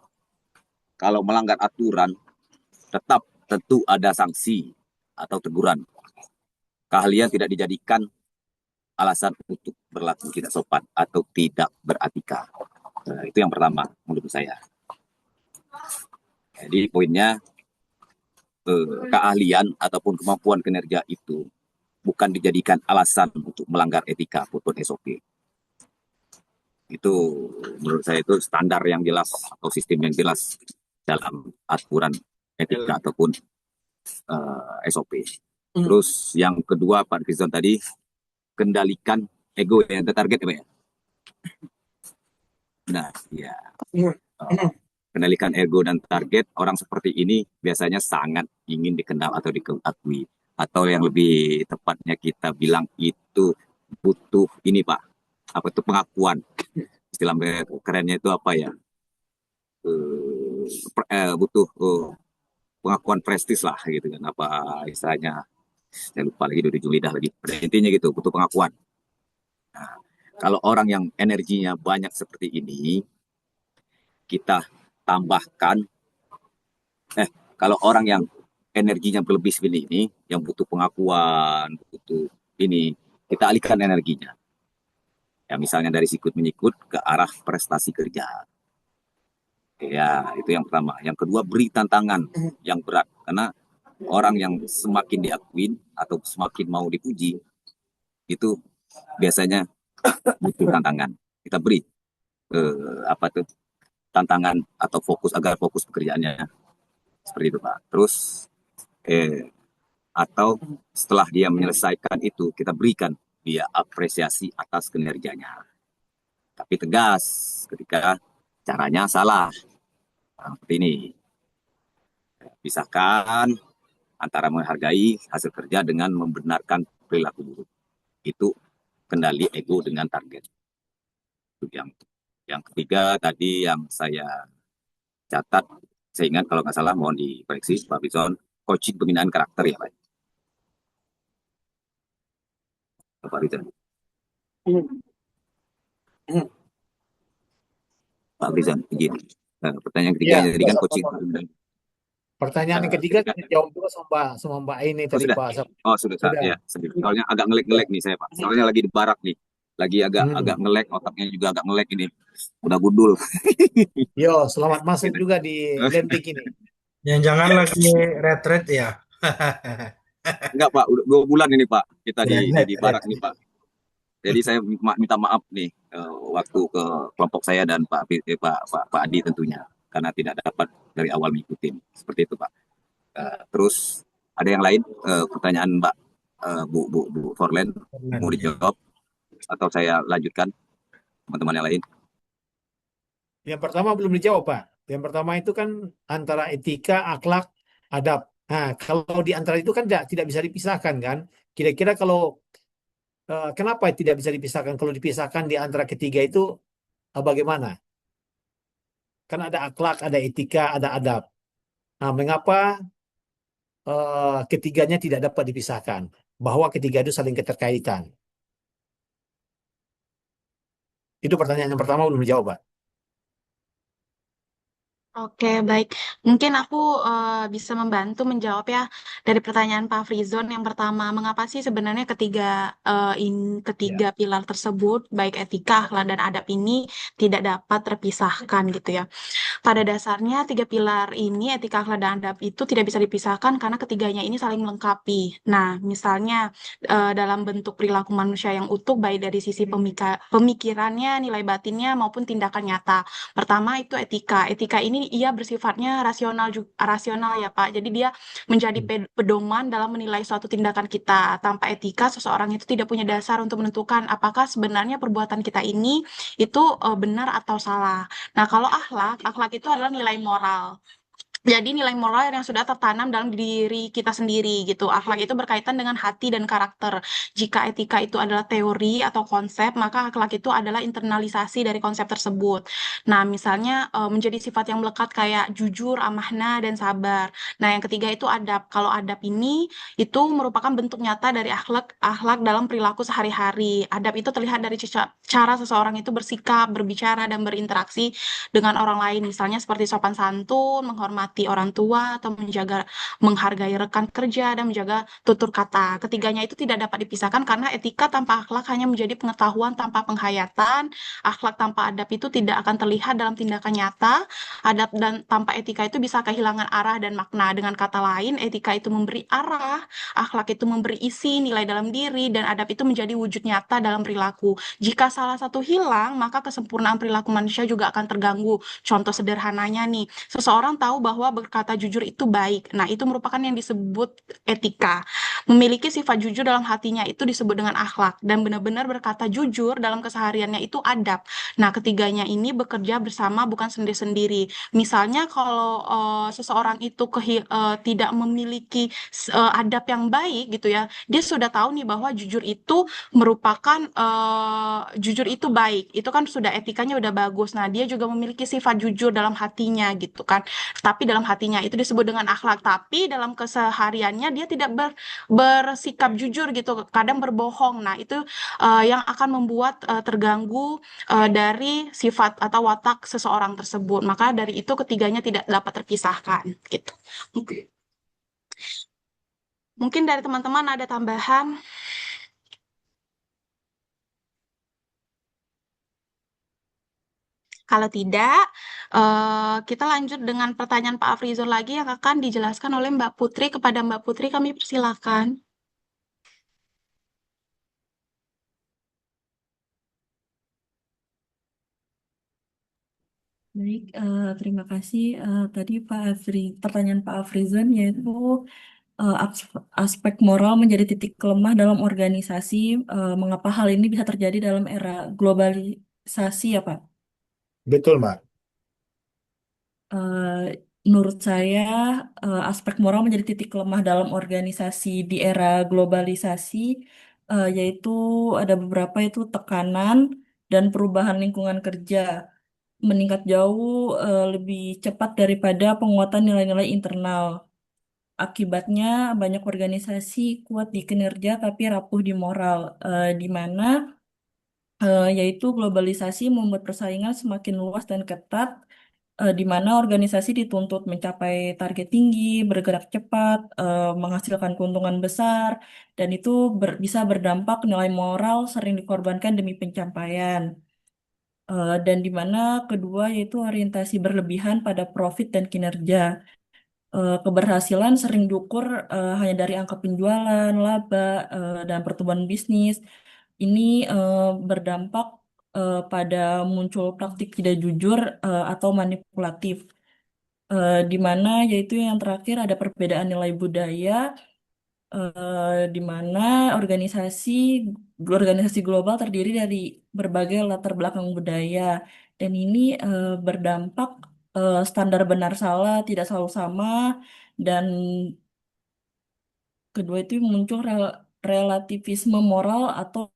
kalau melanggar aturan, tetap tentu ada sanksi atau teguran. Keahlian tidak dijadikan alasan untuk berlaku tidak sopan atau tidak beretika. Itu yang pertama menurut saya. Jadi poinnya keahlian ataupun kemampuan kinerja itu bukan dijadikan alasan untuk melanggar etika ataupun SOP. Itu menurut saya itu standar yang jelas atau sistem yang jelas dalam aturan etika ataupun SOP. Terus yang kedua Pak Rizwan tadi, kendalikan ego yang target ya Pak ya? Nah, ya. Kendalikan ego dan target, orang seperti ini biasanya sangat ingin dikenal atau diakui. Atau yang lebih tepatnya kita bilang itu butuh ini Pak, apa itu pengakuan. Istilah kerennya itu apa ya? Butuh pengakuan prestis lah gitu kan, apa istilahnya. Saya lupa lagi, dari lidah lagi. Intinya gitu, butuh pengakuan. Nah, kalau orang yang energinya banyak seperti ini, kita tambahkan, kalau orang yang energinya berlebih seperti ini, yang butuh pengakuan, butuh ini, kita alihkan energinya. Ya misalnya dari sikut menyikut ke arah prestasi kerja. Ya itu yang pertama. Yang kedua, beri tantangan yang berat. Karena orang yang semakin diakuin atau semakin mau dipuji, itu biasanya butuh tantangan. Kita beri tantangan atau fokus agar fokus pekerjaannya seperti itu Pak. Terus atau setelah dia menyelesaikan itu, kita berikan dia apresiasi atas kinerjanya. Tapi tegas ketika caranya salah. Seperti ini. pisahkan antara menghargai hasil kerja dengan membenarkan perilaku buruk. Itu kendali ego dengan target. Itu yang ketiga tadi yang saya catat, saya ingat kalau nggak salah, mohon dikoreksi Pak Bison, coaching pembinaan karakter ya Pak. Pak Bison. Pak Bison, izin. Pertanyaan ketiga Iya, tadi Pak kan coaching Saptamora. pembinaan. Pertanyaan yang ketiga Ketiga. sudah jawab juga sama Mbak ini Oh tadi sudah? Pak Oh sudah. Sudah. Ya, soalnya agak ngelek nih saya Pak. Soalnya lagi di barak nih. Lagi agak ngelek, otaknya juga agak ngelek ini. Udah gundul. Yo, selamat masuk juga di Lentik ini. Yang jangan lagi retret ya. Enggak Pak, udah 2 bulan ini Pak. Kita di Retret. barak ini Pak. Jadi saya minta maaf nih waktu ke kelompok saya dan Pak Adi tentunya karena tidak dapat dari awal mengikuti. Seperti itu Pak. Terus ada yang lain pertanyaan Mbak Bu Forlen mau dijawab atau saya lanjutkan teman-teman yang lain? Yang pertama belum dijawab, Pak. Yang pertama itu kan antara etika, akhlak, adab. Nah, kalau di antara itu kan tidak bisa dipisahkan kan? Kira-kira kalau kenapa tidak bisa dipisahkan? Kalau dipisahkan di antara ketiga itu bagaimana? Kan ada akhlak, ada etika, ada adab. Nah, mengapa ketiganya tidak dapat dipisahkan? Bahwa ketiga itu saling keterkaitan. Itu pertanyaan yang pertama belum dijawab, Pak. Oke, baik. Mungkin aku bisa membantu menjawab ya dari pertanyaan Pak Frizon yang pertama, mengapa sih sebenarnya ketiga pilar tersebut, baik etika, akhlak, dan adab ini tidak dapat terpisahkan gitu ya. Pada dasarnya tiga pilar ini, etika, akhlak, dan adab itu tidak bisa dipisahkan karena ketiganya ini saling melengkapi. Nah, misalnya dalam bentuk perilaku manusia yang utuh, baik dari sisi pemikirannya, nilai batinnya, maupun tindakan nyata. Pertama itu etika. Etika ini ia bersifatnya rasional ya Pak. Jadi dia menjadi pedoman dalam menilai suatu tindakan kita. Tanpa etika, seseorang itu tidak punya dasar untuk menentukan apakah sebenarnya perbuatan kita ini itu benar atau salah. Nah, kalau akhlak itu adalah nilai moral. Jadi nilai moral yang sudah tertanam dalam diri kita sendiri gitu. Akhlak itu berkaitan dengan hati dan karakter. Jika etika itu adalah teori atau konsep, maka akhlak itu adalah internalisasi dari konsep tersebut. Nah, misalnya menjadi sifat yang melekat kayak jujur, amanah, dan sabar. Nah, yang ketiga itu adab. Kalau adab ini itu merupakan bentuk nyata dari akhlak dalam perilaku sehari-hari. Adab itu terlihat dari cara seseorang itu bersikap, berbicara, dan berinteraksi dengan orang lain, misalnya seperti sopan santun, menghormati orang tua, atau menghargai rekan kerja, dan menjaga tutur kata. Ketiganya itu tidak dapat dipisahkan karena etika tanpa akhlak hanya menjadi pengetahuan tanpa penghayatan, akhlak tanpa adab itu tidak akan terlihat dalam tindakan nyata, adab dan tanpa etika itu bisa kehilangan arah dan makna. Dengan kata lain, etika itu memberi arah, akhlak itu memberi isi, nilai dalam diri, dan adab itu menjadi wujud nyata dalam perilaku. Jika salah satu hilang, maka kesempurnaan perilaku manusia juga akan terganggu. Contoh sederhananya nih, seseorang tahu bahwa berkata jujur itu baik. Nah, itu merupakan yang disebut etika. Memiliki sifat jujur dalam hatinya itu disebut dengan akhlak. Dan benar-benar berkata jujur dalam kesehariannya itu adab. Nah, ketiganya ini bekerja bersama bukan sendiri-sendiri. Misalnya kalau seseorang itu tidak memiliki adab yang baik gitu ya, dia sudah tahu nih bahwa jujur itu merupakan jujur itu baik. Itu kan sudah etikanya udah bagus. Nah, dia juga memiliki sifat jujur dalam hatinya gitu kan. Tapi dalam hatinya itu disebut dengan akhlak. Tapi dalam kesehariannya dia tidak bersikap jujur gitu. Kadang berbohong. Nah, itu yang akan membuat terganggu dari sifat atau watak seseorang tersebut. Maka dari itu ketiganya tidak dapat terpisahkan gitu. Mungkin dari teman-teman ada tambahan. Kalau tidak, kita lanjut dengan pertanyaan Pak Afrizon lagi yang akan dijelaskan oleh Mbak Putri. Kepada Mbak Putri kami persilakan. Baik, terima kasih. Tadi pertanyaan Pak Afrizon yaitu aspek moral menjadi titik lemah dalam organisasi. Mengapa hal ini bisa terjadi dalam era globalisasi ya Pak? Betul, Mbak. Eh, menurut saya aspek moral menjadi titik lemah dalam organisasi di era globalisasi, yaitu ada beberapa itu tekanan dan perubahan lingkungan kerja meningkat jauh lebih cepat daripada penguatan nilai-nilai internal. Akibatnya banyak organisasi kuat di kinerja tapi rapuh di moral, di mana yaitu globalisasi membuat persaingan semakin luas dan ketat, di mana organisasi dituntut mencapai target tinggi, bergerak cepat, menghasilkan keuntungan besar, dan itu bisa berdampak nilai moral sering dikorbankan demi pencapaian. Dan di mana kedua yaitu orientasi berlebihan pada profit dan kinerja. Keberhasilan sering diukur hanya dari angka penjualan, laba, dan pertumbuhan bisnis. Ini berdampak pada muncul praktik tidak jujur atau manipulatif, di mana yaitu yang terakhir ada perbedaan nilai budaya, di mana organisasi organisasi global terdiri dari berbagai latar belakang budaya, dan ini berdampak standar benar salah tidak selalu sama, dan kedua itu muncul relativisme moral atau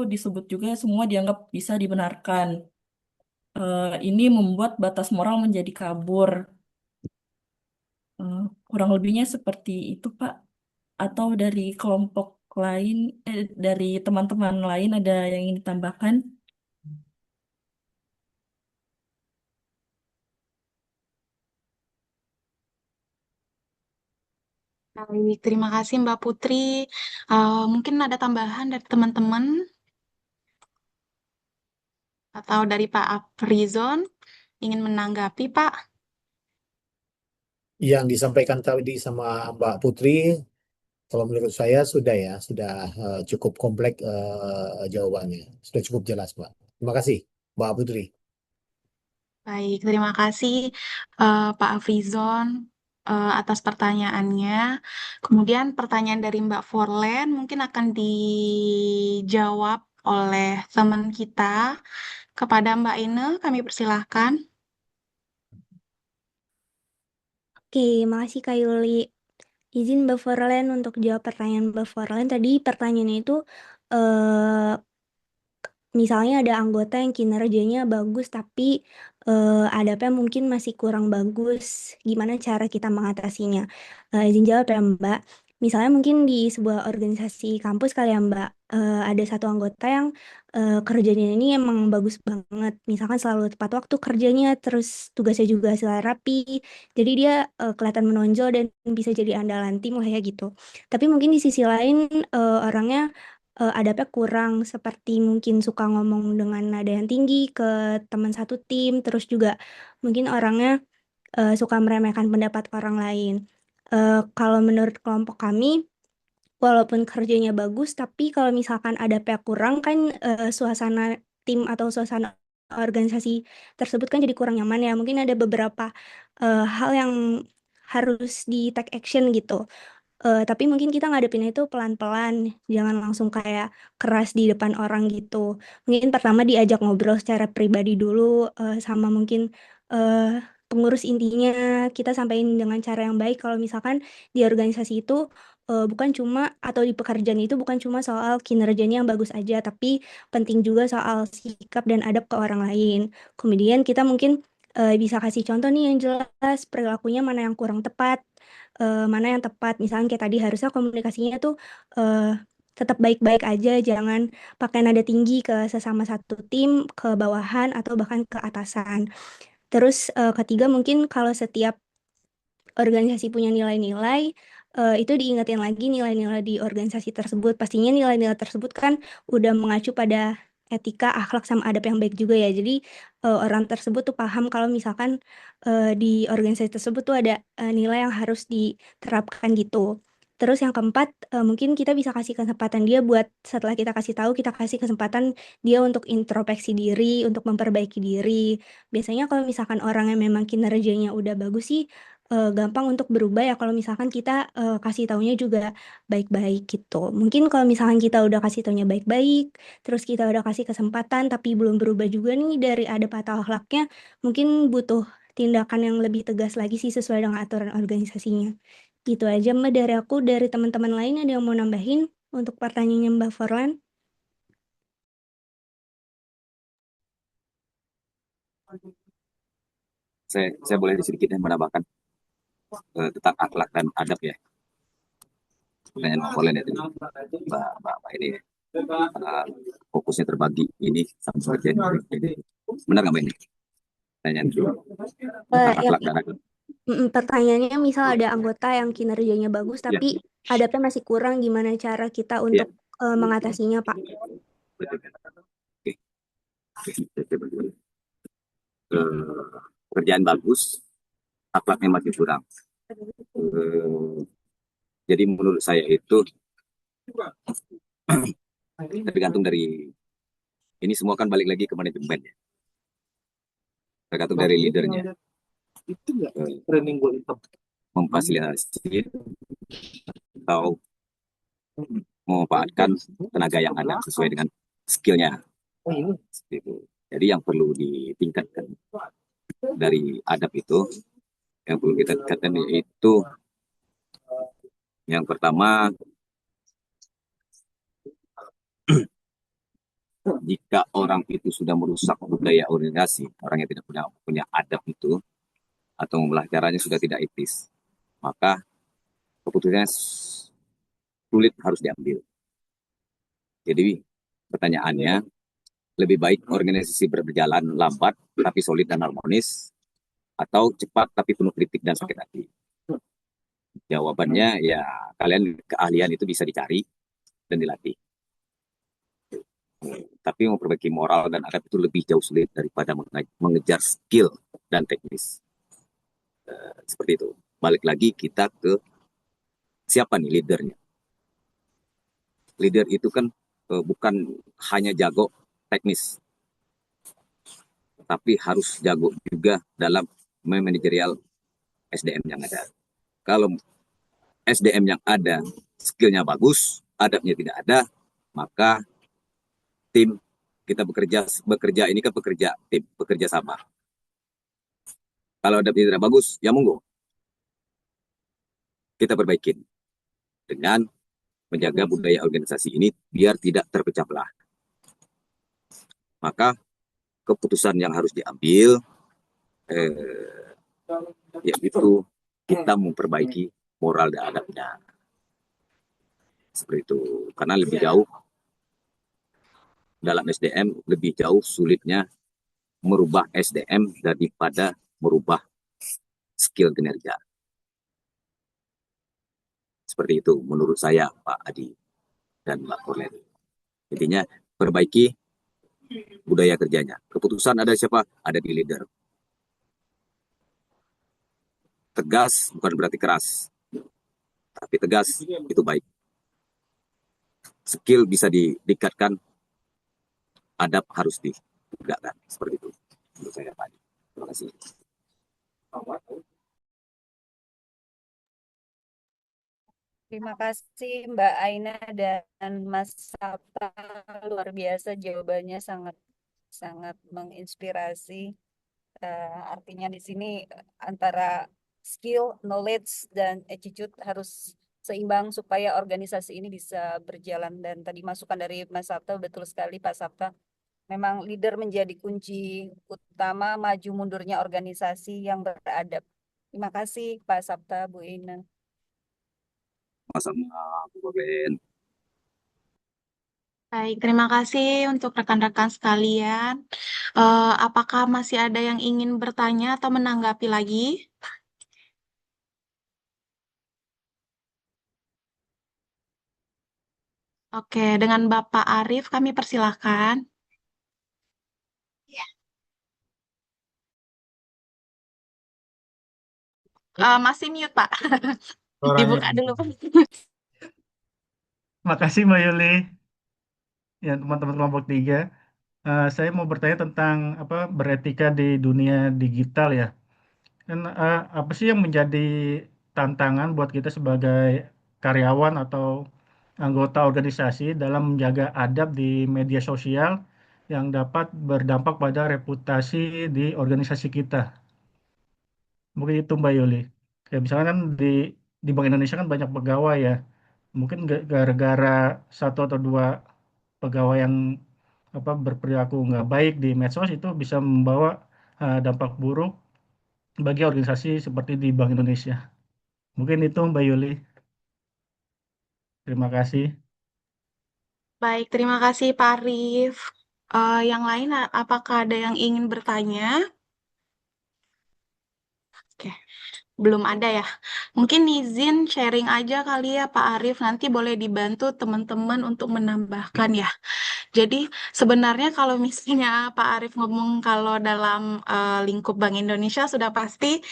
disebut juga semua dianggap bisa dibenarkan. Ini membuat batas moral menjadi kabur. Kurang lebihnya seperti itu, Pak. Atau dari kelompok lain, dari teman-teman lain ada yang ingin ditambahkan? Baik, terima kasih Mbak Putri. Mungkin ada tambahan dari teman-teman atau dari Pak Afrizon ingin menanggapi, Pak. Yang disampaikan tadi sama Mbak Putri, kalau menurut saya sudah ya, sudah cukup kompleks jawabannya. Sudah cukup jelas, Mbak. Terima kasih, Mbak Putri. Baik, terima kasih Pak Afrizon atas pertanyaannya. Kemudian pertanyaan dari Mbak Forlen mungkin akan dijawab oleh teman kita. Kepada Mbak Ine, kami persilahkan. Oke, makasih Kak Yuli. Izin Mbak Forlen untuk jawab pertanyaan Mbak Forlen. Tadi pertanyaannya itu eh, misalnya ada anggota yang kinerjanya bagus tapi adabnya mungkin masih kurang bagus. Gimana cara kita mengatasinya? Izin jawab ya Mbak. Misalnya mungkin di sebuah organisasi kampus kali ya Mbak, ada satu anggota yang kerjanya ini emang bagus banget. Misalkan selalu tepat waktu kerjanya, terus tugasnya juga hasil rapi. Jadi dia kelihatan menonjol dan bisa jadi andalan tim lah ya gitu. Tapi mungkin di sisi lain orangnya adabnya kurang, seperti mungkin suka ngomong dengan nada yang tinggi ke teman satu tim, terus juga mungkin orangnya suka meremehkan pendapat orang lain. Kalau menurut kelompok kami, walaupun kerjanya bagus, tapi kalau misalkan adabnya kurang kan suasana tim atau suasana organisasi tersebut kan jadi kurang nyaman ya. Mungkin ada beberapa hal yang harus di take action gitu. Tapi mungkin kita ngadepinnya itu pelan-pelan, jangan langsung kayak keras di depan orang gitu. Mungkin pertama diajak ngobrol secara pribadi dulu, sama mungkin eh, pengurus intinya kita sampaikan dengan cara yang baik. Kalau misalkan di organisasi itu bukan cuma atau di pekerjaan itu bukan cuma soal kinerjanya yang bagus aja, tapi penting juga soal sikap dan adab ke orang lain. Kemudian kita mungkin bisa kasih contoh nih yang jelas perilakunya mana yang kurang tepat, mana yang tepat. Misalnya kayak tadi harusnya komunikasinya tuh eh, tetap baik-baik aja, jangan pakai nada tinggi ke sesama satu tim, ke bawahan atau bahkan ke atasan. Terus ketiga mungkin kalau setiap organisasi punya nilai-nilai, itu diingetin lagi nilai-nilai di organisasi tersebut. Pastinya nilai-nilai tersebut kan udah mengacu pada etika, akhlak, sama adab yang baik juga ya. Jadi orang tersebut tuh paham kalau misalkan di organisasi tersebut tuh ada nilai yang harus diterapkan gitu. Terus yang keempat, mungkin kita bisa kasih kesempatan dia buat setelah kita kasih tahu, kita kasih kesempatan dia untuk introspeksi diri, untuk memperbaiki diri. Biasanya kalau misalkan orang yang memang kinerjanya udah bagus sih, gampang untuk berubah ya kalau misalkan kita kasih taunya juga baik-baik gitu. Mungkin kalau misalkan kita udah kasih taunya baik-baik, terus kita udah kasih kesempatan tapi belum berubah juga nih dari adab atau akhlaknya, mungkin butuh tindakan yang lebih tegas lagi sih sesuai dengan aturan organisasinya. Gitu aja Mbak dari aku. Dari teman-teman lain ada yang mau nambahin untuk pertanyaannya Mbak Forlan? Saya boleh sedikit menambahkan tentang akhlak dan adab ya. Pertanyaan Mbak Polen ya tadi. Mbak ini ya. Fokusnya terbagi ini sama saja. Benar nggak Mbak ini? Pertanyaan tentang Ya, akhlak dan adab. pertanyaannya misal ada anggota yang kinerjanya bagus Ya, tapi adabnya masih kurang, gimana cara kita ya. untuk mengatasinya Pak? Betul. Oke. Pekerjaan bagus, akhlaknya masih kurang. Jadi menurut saya itu tergantung dari, ini semua kan balik lagi ke manajemen ya. Tergantung dari leadernya. Memfasilitasi atau memanfaatkan tenaga yang ada sesuai dengan skillnya. Jadi yang perlu ditingkatkan dari adab itu, yang perlu kita tingkatkan itu yang pertama, jika orang itu sudah merusak budaya organisasi, orang yang tidak punya adab itu atau caranya sudah tidak etis, maka keputusannya sulit harus diambil. Jadi pertanyaannya, lebih baik organisasi berjalan lambat tapi solid dan harmonis, atau cepat tapi penuh kritik dan sakit hati? Jawabannya ya, keahlian itu bisa dicari dan dilatih. Tapi memperbaiki moral dan adab itu lebih jauh sulit daripada mengejar skill dan teknis. Seperti itu. Balik lagi kita ke siapa nih leadernya. Leader itu kan bukan hanya jago teknis, tapi harus jago juga dalam manajerial SDM yang ada. Kalau SDM yang ada skillnya bagus, adabnya tidak ada, maka tim kita bekerja ini kan bekerja tim, bekerja sama. Kalau adabnya tidak bagus, ya monggo kita perbaikin dengan menjaga budaya organisasi ini biar tidak terpecah belah. Maka keputusan yang harus diambil yaitu kita memperbaiki moral dan adabnya. Seperti itu. Karena lebih jauh dalam SDM, lebih jauh sulitnya merubah SDM daripada merubah skill kinerja. Seperti itu menurut saya Pak Adi dan Mbak Korlen. Intinya perbaiki budaya kerjanya. Keputusan ada siapa? Ada di leader. Tegas bukan berarti keras, tapi tegas itu baik. Skill bisa ditingkatkan, adab harus ditegakkan. Seperti itu menurut saya Pak Adi. Terima kasih. Terima kasih Mbak Aina dan Mas Sabta, luar biasa jawabannya, sangat sangat menginspirasi. Artinya di sini antara skill, knowledge, dan attitude harus seimbang supaya organisasi ini bisa berjalan. Dan tadi masukan dari Mas Sabta betul sekali Pak Sabta. Memang leader menjadi kunci utama maju mundurnya organisasi yang beradab. Terima kasih Pak Sabta, Bu Ina. Sama-sama Bu Korlen. Baik, terima kasih untuk rekan-rekan sekalian. Apakah masih ada yang ingin bertanya atau menanggapi lagi? Oke, dengan Bapak Arief kami persilahkan. Masih mute, Pak. Suaranya. Dibuka dulu. Makasih Mbak Yuli. Ya, teman-teman kelompok 3. Saya mau bertanya tentang beretika di dunia digital ya. Kan apa sih yang menjadi tantangan buat kita sebagai karyawan atau anggota organisasi dalam menjaga adab di media sosial yang dapat berdampak pada reputasi di organisasi kita? Mungkin itu Mbak Yuli. Kayak misalkan kan di Bank Indonesia kan banyak pegawai ya. Mungkin gara-gara satu atau dua pegawai yang berperilaku nggak baik di medsos itu bisa membawa dampak buruk bagi organisasi seperti di Bank Indonesia. Mungkin itu Mbak Yuli. Terima kasih. Baik, terima kasih Pak Arif. Yang lain, apakah ada yang ingin bertanya? Oke, belum ada ya. Mungkin izin sharing aja kali ya Pak Arif. Nanti boleh dibantu teman-teman untuk menambahkan ya. Jadi sebenarnya kalau misalnya Pak Arief ngomong kalau dalam lingkup Bank Indonesia sudah pasti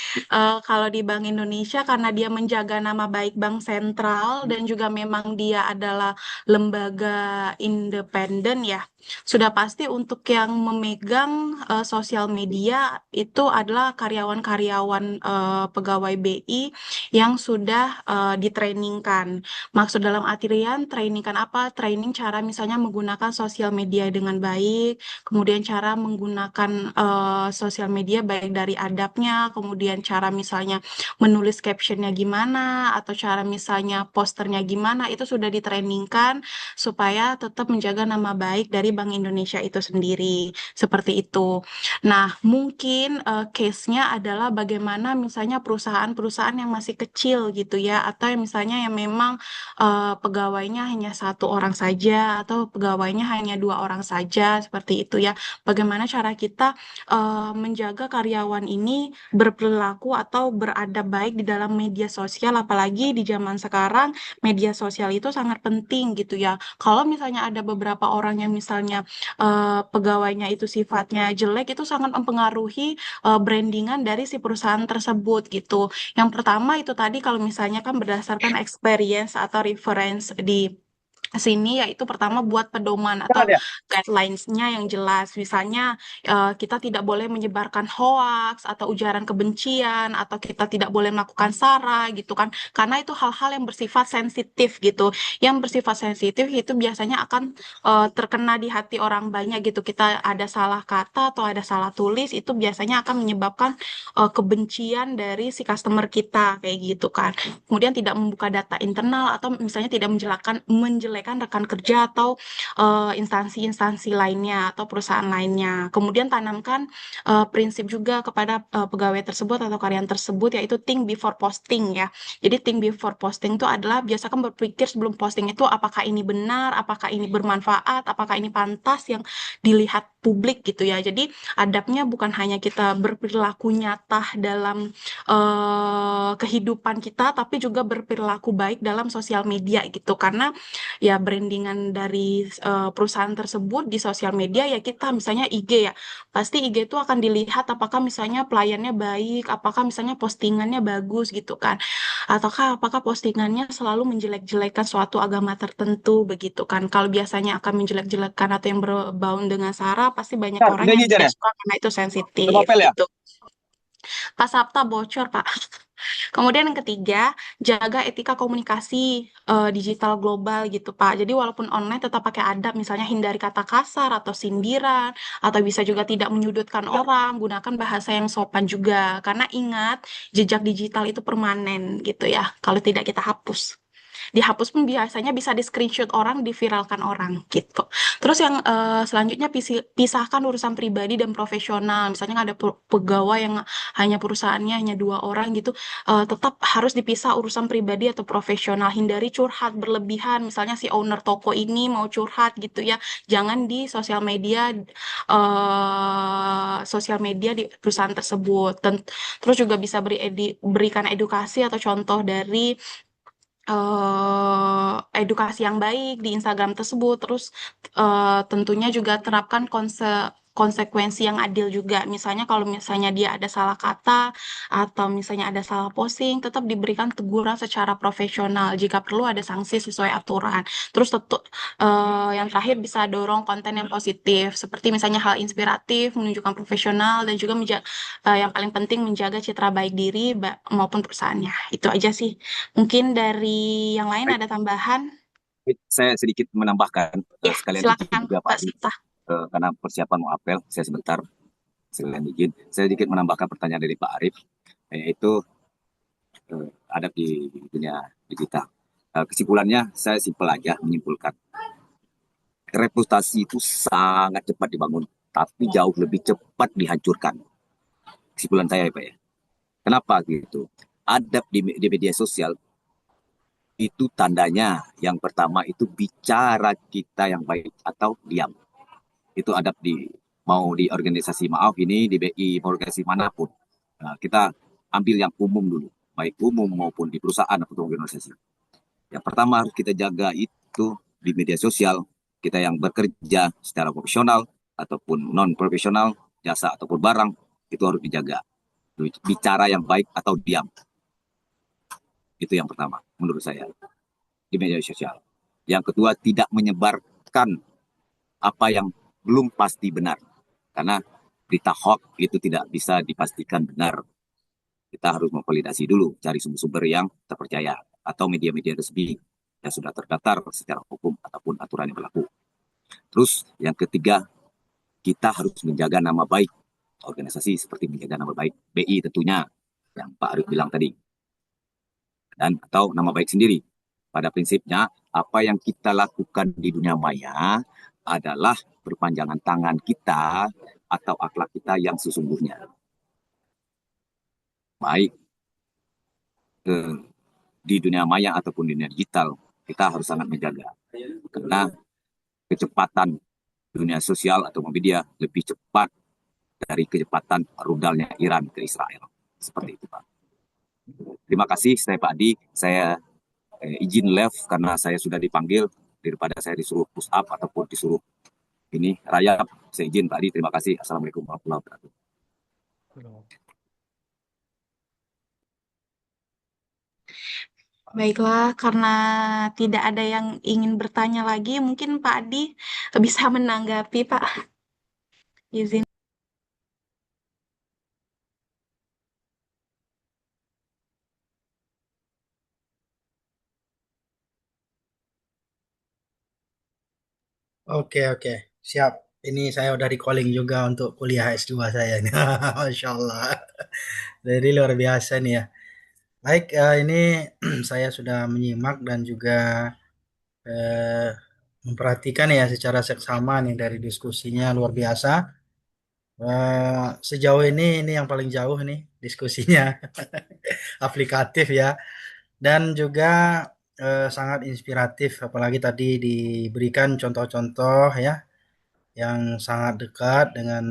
kalau di Bank Indonesia karena dia menjaga nama baik Bank Sentral dan juga memang dia adalah lembaga independen ya. Sudah pasti untuk yang memegang sosial media itu adalah karyawan-karyawan pegawai BI yang sudah ditrainingkan. Maksud dalam artian trainingkan apa? Training cara misalnya menggunakan sosial media dengan baik, kemudian cara menggunakan sosial media baik dari adabnya, kemudian cara misalnya menulis captionnya gimana, atau cara misalnya posternya gimana, itu sudah ditrainingkan supaya tetap menjaga nama baik dari Bank Indonesia itu sendiri. Seperti itu. Nah, mungkin case-nya adalah bagaimana misalnya perusahaan-perusahaan yang masih kecil gitu ya, atau yang misalnya yang memang pegawainya hanya satu orang saja atau pegawainya hanya dua orang saja seperti itu ya. Bagaimana cara kita menjaga karyawan ini berperilaku atau beradab baik di dalam media sosial, apalagi di zaman sekarang media sosial itu sangat penting gitu ya. Kalau misalnya ada beberapa orang yang misalnya pegawainya itu sifatnya jelek, itu sangat mempengaruhi brandingan dari si perusahaan tersebut gitu. Yang pertama itu tadi kalau misalnya kan berdasarkan experience atau reference di sini, yaitu pertama buat pedoman atau guidelines-nya yang jelas. Misalnya kita tidak boleh menyebarkan hoax atau ujaran kebencian, atau kita tidak boleh melakukan sara gitu kan, karena itu hal-hal yang bersifat sensitif gitu. Yang bersifat sensitif itu biasanya akan terkena di hati orang banyak gitu. Kita ada salah kata atau ada salah tulis, itu biasanya akan menyebabkan kebencian dari si customer kita kayak gitu kan. Kemudian tidak membuka data internal atau misalnya tidak menjelekan rekan kerja atau instansi-instansi lainnya atau perusahaan lainnya. Kemudian tanamkan prinsip juga kepada pegawai tersebut atau karyawan tersebut, yaitu think before posting ya. Jadi think before posting itu adalah biasakan berpikir sebelum posting itu apakah ini benar, apakah ini bermanfaat, apakah ini pantas yang dilihat publik gitu ya. Jadi adabnya bukan hanya kita berperilaku nyata dalam kehidupan kita, tapi juga berperilaku baik dalam sosial media gitu. Karena ya brandingan dari perusahaan tersebut di sosial media ya, kita misalnya IG ya, pasti IG itu akan dilihat apakah misalnya pelayannya baik, apakah misalnya postingannya bagus gitu kan, ataukah apakah postingannya selalu menjelek-jelekan suatu agama tertentu begitu kan. Kalau biasanya akan menjelek-jelekan atau yang berbau dengan sara, pasti banyak orang yang tidak suka karena itu sensitif gitu. Pak Sapta bocor, Pak. Kemudian yang ketiga, jaga etika komunikasi digital global gitu, Pak. Jadi walaupun online tetap pakai adab, misalnya hindari kata kasar atau sindiran, atau bisa juga tidak menyudutkan orang, gunakan bahasa yang sopan juga. Karena ingat, jejak digital itu permanen gitu ya, kalau tidak kita hapus. Dihapus pun biasanya bisa di screenshot orang, diviralkan orang gitu. Terus yang selanjutnya pisahkan urusan pribadi dan profesional. Misalnya ada pegawai yang hanya perusahaannya hanya dua orang gitu, tetap harus dipisah urusan pribadi atau profesional. Hindari curhat berlebihan. Misalnya si owner toko ini mau curhat gitu ya, jangan di sosial media di perusahaan tersebut. Terus juga bisa berikan edukasi atau contoh dari edukasi yang baik di Instagram tersebut. Terus tentunya juga terapkan konsekuensi yang adil juga. Misalnya kalau misalnya dia ada salah kata atau misalnya ada salah posting, tetap diberikan teguran secara profesional. Jika perlu ada sanksi sesuai aturan. Terus yang terakhir bisa dorong konten yang positif, seperti misalnya hal inspiratif, menunjukkan profesional, dan juga yang paling penting menjaga citra baik diri maupun perusahaannya. Itu aja sih. Mungkin dari yang lain ada tambahan? Saya sedikit menambahkan, Ya, sekalian izin silakan juga Pak Pak Arif, Sita. karena persiapan mau apel, saya sebentar sekalian izin. Saya sedikit menambahkan pertanyaan dari Pak Arif. yaitu adab di dunia digital. Kesimpulannya saya simpel aja menyimpulkan. Reputasi itu sangat cepat dibangun, tapi jauh lebih cepat dihancurkan. Kesimpulan saya ya Pak ya. Kenapa gitu? Adab di media sosial itu tandanya yang pertama itu bicara kita yang baik atau diam. Itu adab mau di organisasi maaf ini di BI mau organisasi manapun. Nah, kita ambil yang umum dulu, baik umum maupun di perusahaan atau organisasi. Yang pertama harus kita jaga itu di media sosial, kita yang bekerja secara profesional ataupun non profesional, jasa ataupun barang itu harus dijaga. Bicara yang baik atau diam. Itu yang pertama menurut saya di media sosial. Yang kedua, tidak menyebarkan apa yang belum pasti benar. Karena berita hoax itu tidak bisa dipastikan benar. Kita harus memvalidasi dulu, cari sumber-sumber yang terpercaya atau media-media resmi yang sudah terdaftar secara hukum ataupun aturan yang berlaku. Terus yang ketiga, kita harus menjaga nama baik organisasi seperti menjaga nama baik BI tentunya yang Pak Arif bilang tadi. Dan atau nama baik sendiri. Pada prinsipnya, apa yang kita lakukan di dunia maya adalah perpanjangan tangan kita atau akhlak kita yang sesungguhnya. Baik di dunia maya ataupun di dunia digital, kita harus sangat menjaga. Karena kecepatan dunia sosial atau media lebih cepat dari kecepatan rudalnya Iran ke Israel. Seperti itu, Pak. Terima kasih, saya Pak Adi. Saya izin left karena saya sudah dipanggil daripada saya disuruh push up ataupun disuruh ini rayap. Saya izin Pak Adi. Terima kasih. Assalamualaikum warahmatullahi wabarakatuh. Baiklah, karena tidak ada yang ingin bertanya lagi, mungkin Pak Adi bisa menanggapi, Pak. Izin. Oke, oke. Siap. Ini saya udah di calling juga untuk kuliah S2 saya ini. Masya Allah. Jadi luar biasa nih ya. Baik, ini saya sudah menyimak dan juga eh, memperhatikan ya secara seksama nih dari diskusinya luar biasa. Sejauh ini yang paling jauh nih diskusinya aplikatif ya dan juga sangat inspiratif apalagi tadi diberikan contoh-contoh ya yang sangat dekat dengan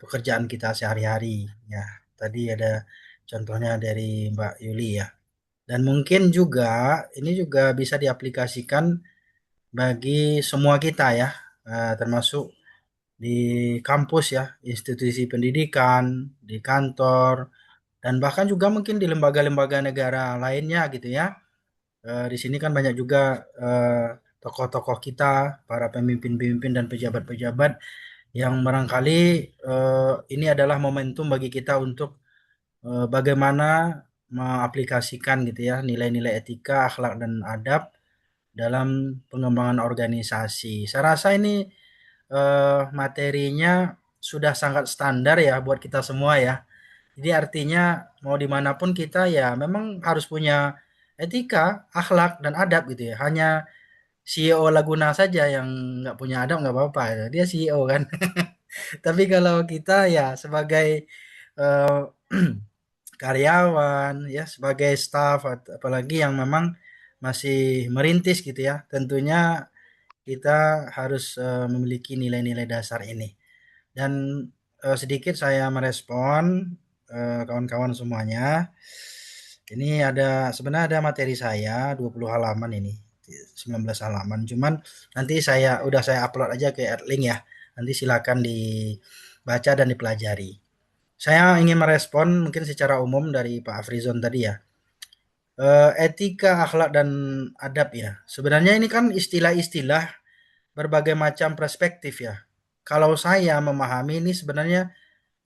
pekerjaan kita sehari-hari ya. Tadi ada contohnya dari Mbak Yuli ya. Dan mungkin juga ini juga bisa diaplikasikan bagi semua kita ya, termasuk di kampus ya, institusi pendidikan, di kantor, dan bahkan juga mungkin di lembaga-lembaga negara lainnya gitu ya. Di sini kan banyak juga tokoh-tokoh kita, para pemimpin-pemimpin dan pejabat-pejabat yang barangkali ini adalah momentum bagi kita untuk bagaimana mengaplikasikan gitu ya nilai-nilai etika, akhlak dan adab dalam pengembangan organisasi. Saya rasa ini materinya sudah sangat standar ya buat kita semua ya. Jadi artinya mau dimanapun kita ya memang harus punya etika, akhlak dan adab gitu ya. Hanya CEO Laguna saja yang nggak punya adab nggak apa-apa, ya. Dia CEO kan. Tapi kalau kita ya sebagai eh, karyawan ya sebagai staff apalagi yang memang masih merintis gitu ya, tentunya kita harus memiliki nilai-nilai dasar ini. Dan sedikit saya merespon kawan-kawan semuanya. Ini sebenarnya ada materi saya 20 halaman ini. 19 halaman. Cuman nanti udah saya upload aja ke Adlink ya. Nanti silakan dibaca dan dipelajari. Saya ingin merespon mungkin secara umum dari Pak Afrizon tadi ya. Etika, akhlak dan adab ya. Sebenarnya ini kan istilah-istilah berbagai macam perspektif ya. Kalau saya memahami ini sebenarnya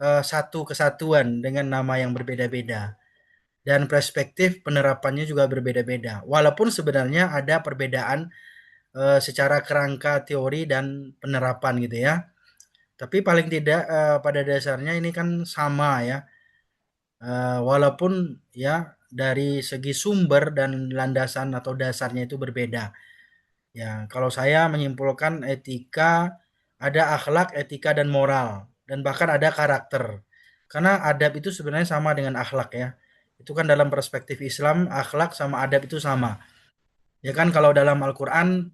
satu kesatuan dengan nama yang berbeda-beda dan perspektif penerapannya juga berbeda-beda. Walaupun sebenarnya ada perbedaan secara kerangka teori dan penerapan gitu ya. Tapi paling tidak pada dasarnya ini kan sama ya. walaupun ya dari segi sumber dan landasan atau dasarnya itu berbeda. Ya, kalau saya menyimpulkan etika ada akhlak, etika dan moral dan bahkan ada karakter. Karena adab itu sebenarnya sama dengan akhlak ya. Itu kan dalam perspektif Islam, akhlak sama adab itu sama. Ya kan kalau dalam Al-Qur'an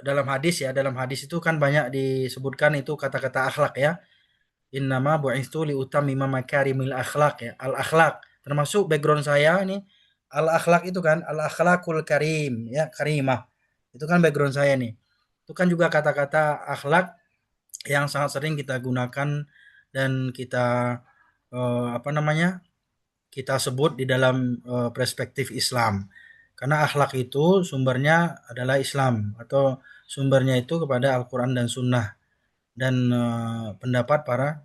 dalam hadis ya, dalam hadis itu kan banyak disebutkan itu kata-kata akhlak ya. Innama bu'istu liutammima makarimil akhlak ya. Al akhlak termasuk background saya ini al akhlak itu kan al akhlakul karim ya, karimah. Itu kan background saya nih. Itu kan juga kata-kata akhlak yang sangat sering kita gunakan dan kita apa namanya? Kita sebut di dalam perspektif Islam. Karena akhlak itu sumbernya adalah Islam atau sumbernya itu kepada Al-Qur'an dan Sunnah dan pendapat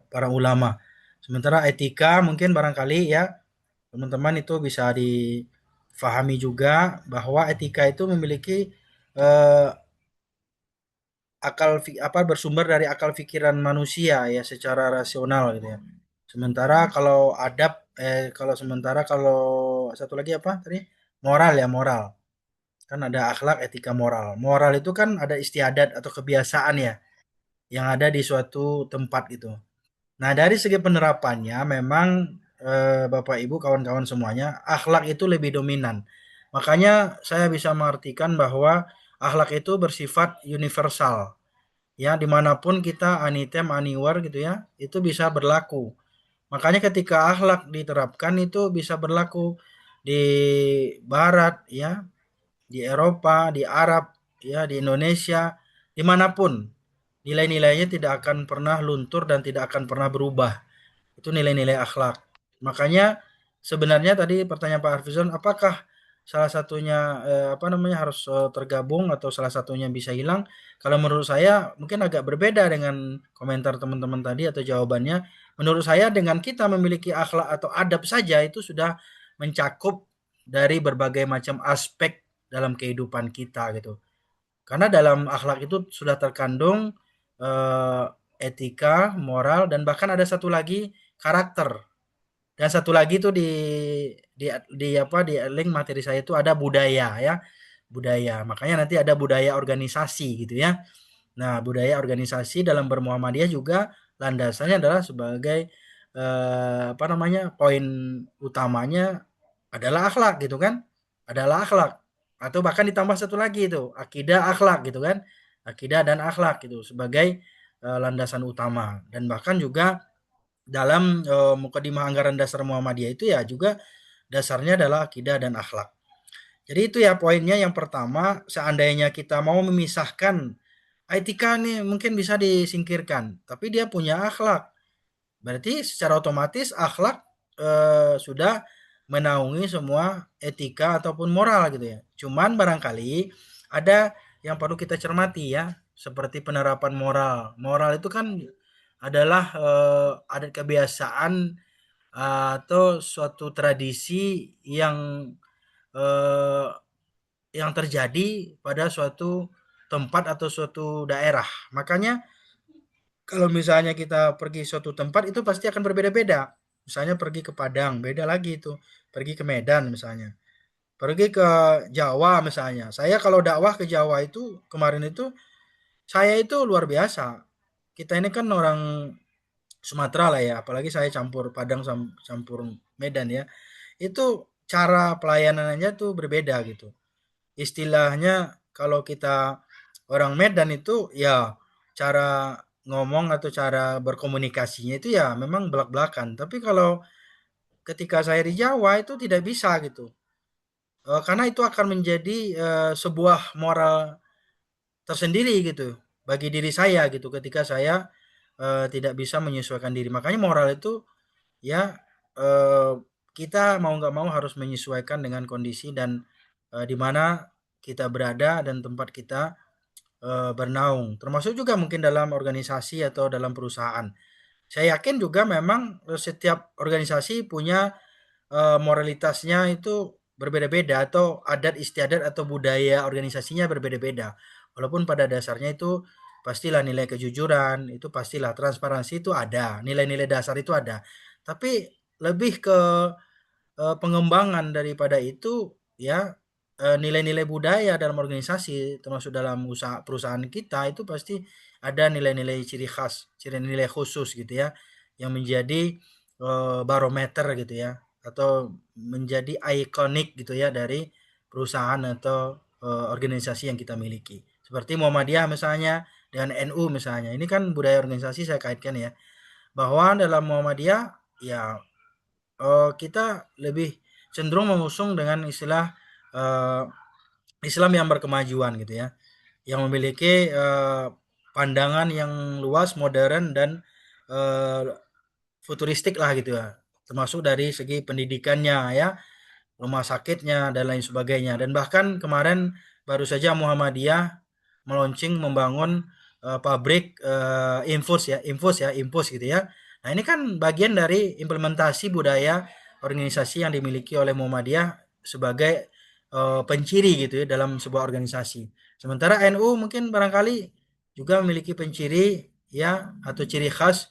para ulama. Sementara etika mungkin barangkali ya teman-teman itu bisa difahami juga bahwa etika itu memiliki eh, apa bersumber dari akal pikiran manusia ya secara rasional gitu ya. Sementara kalau adab sementara kalau satu lagi apa tadi? Moral ya, moral. Kan ada akhlak, etika, moral. Moral itu kan ada istiadat atau kebiasaan ya yang ada di suatu tempat gitu. Nah, dari segi penerapannya memang Bapak Ibu kawan-kawan semuanya, akhlak itu lebih dominan. Makanya saya bisa mengartikan bahwa akhlak itu bersifat universal. Ya, dimanapun kita anytime, anywhere gitu ya, itu bisa berlaku. Makanya ketika akhlak diterapkan itu bisa berlaku di Barat ya, di Eropa, di Arab, ya, di Indonesia, dimanapun. Nilai-nilainya tidak akan pernah luntur dan tidak akan pernah berubah. Itu nilai-nilai akhlak. Makanya sebenarnya tadi pertanyaan Pak Harfizon, apakah salah satunya apa namanya harus tergabung atau salah satunya bisa hilang? Kalau menurut saya mungkin agak berbeda dengan komentar teman-teman tadi atau jawabannya. Menurut saya dengan kita memiliki akhlak atau adab saja itu sudah mencakup dari berbagai macam aspek dalam kehidupan kita gitu. Karena dalam akhlak itu sudah terkandung eh, etika, moral, dan bahkan ada satu lagi karakter. Dan satu lagi tuh di apa di link materi saya itu ada budaya ya, budaya. Makanya nanti ada budaya organisasi gitu ya. Nah, budaya organisasi dalam bermuamalah juga landasannya adalah sebagai apa namanya? Poin utamanya adalah akhlak gitu kan? Adalah akhlak. Atau bahkan ditambah satu lagi itu, akidah akhlak gitu kan? Akidah dan akhlak gitu sebagai landasan utama dan bahkan juga dalam mukadimah anggaran dasar Muhammadiyah itu ya juga dasarnya adalah akidah dan akhlak. Jadi itu ya poinnya yang pertama, seandainya kita mau memisahkan etika nih mungkin bisa disingkirkan, tapi dia punya akhlak. Berarti secara otomatis akhlak sudah menaungi semua etika ataupun moral gitu ya. Cuman barangkali ada yang perlu kita cermati ya, seperti penerapan moral. Moral itu kan adalah adat kebiasaan atau suatu tradisi eh, yang terjadi pada suatu tempat atau suatu daerah. Makanya kalau misalnya kita pergi suatu tempat itu pasti akan berbeda-beda. Misalnya pergi ke Padang, beda lagi itu. Pergi ke Medan misalnya. Pergi ke Jawa misalnya. Saya kalau dakwah ke Jawa itu kemarin itu saya itu luar biasa. Kita ini kan orang Sumatera lah ya, apalagi saya campur Padang campur Medan ya. Itu cara pelayanannya tuh berbeda gitu. Istilahnya kalau kita orang Medan itu ya cara ngomong atau cara berkomunikasinya itu ya memang belak-belakan. Tapi kalau ketika saya di Jawa itu tidak bisa gitu. Karena itu akan menjadi sebuah moral tersendiri gitu bagi diri saya gitu ketika saya tidak bisa menyesuaikan diri. Makanya moral itu ya kita mau nggak mau harus menyesuaikan dengan kondisi dan di mana kita berada dan tempat kita bernaung. Termasuk juga mungkin dalam organisasi atau dalam perusahaan. Saya yakin juga memang setiap organisasi punya moralitasnya itu berbeda-beda atau adat istiadat atau budaya organisasinya berbeda-beda. Walaupun pada dasarnya itu pastilah nilai kejujuran, itu pastilah transparansi itu ada, nilai-nilai dasar itu ada. Tapi lebih ke pengembangan daripada itu ya, nilai-nilai budaya dalam organisasi termasuk dalam usaha perusahaan kita itu pasti ada nilai-nilai ciri khas, ciri nilai khusus gitu ya, yang menjadi barometer gitu ya, atau menjadi ikonik gitu ya dari perusahaan atau organisasi yang kita miliki. Seperti Muhammadiyah misalnya dengan NU misalnya. Ini kan budaya organisasi saya kaitkan ya, bahwa dalam Muhammadiyah ya kita lebih cenderung mengusung dengan istilah eh, Islam yang berkemajuan gitu ya, yang memiliki pandangan yang luas, modern dan eh, futuristik lah gitu ya, termasuk dari segi pendidikannya ya, rumah sakitnya dan lain sebagainya. Dan bahkan kemarin baru saja Muhammadiyah meluncing membangun pabrik infus gitu ya. Nah, ini kan bagian dari implementasi budaya organisasi yang dimiliki oleh Muhammadiyah sebagai penciri gitu ya dalam sebuah organisasi. Sementara NU mungkin barangkali juga memiliki penciri ya atau ciri khas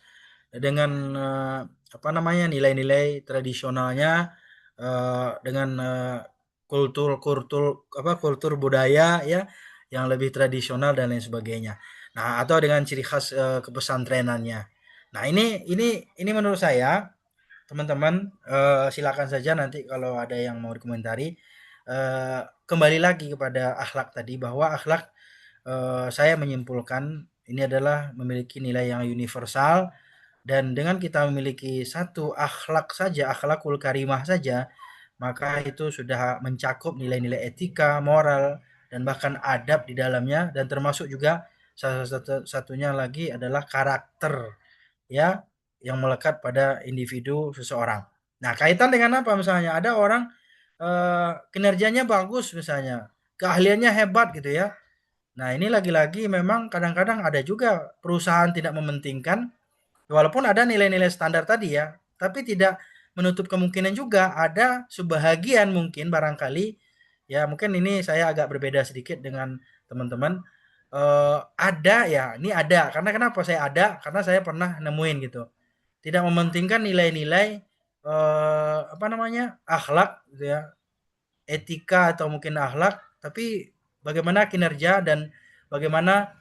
dengan apa namanya nilai-nilai tradisionalnya, dengan kultur budaya ya yang lebih tradisional dan lain sebagainya. Nah, atau dengan ciri khas kepesantrenannya. Nah, ini menurut saya teman-teman silakan saja nanti kalau ada yang mau dikomentari. Kembali lagi kepada akhlak tadi, bahwa akhlak saya menyimpulkan ini adalah memiliki nilai yang universal, dan dengan kita memiliki satu akhlak saja, akhlakul karimah saja, maka itu sudah mencakup nilai-nilai etika, moral, dan bahkan adab di dalamnya, dan termasuk juga salah satunya lagi adalah karakter ya yang melekat pada individu seseorang. Nah, kaitan dengan apa misalnya? Ada orang kinerjanya bagus misalnya, keahliannya hebat gitu ya. Nah, ini lagi-lagi memang kadang-kadang ada juga perusahaan tidak mementingkan. Walaupun ada nilai-nilai standar tadi ya, tapi tidak menutup kemungkinan juga ada sebahagian mungkin barangkali, ya mungkin ini saya agak berbeda sedikit dengan teman-teman, ada ya, ini ada, karena kenapa saya ada, karena saya pernah nemuin gitu. Tidak mementingkan nilai-nilai, apa namanya, akhlak gitu ya, etika atau mungkin akhlak, tapi bagaimana kinerja dan bagaimana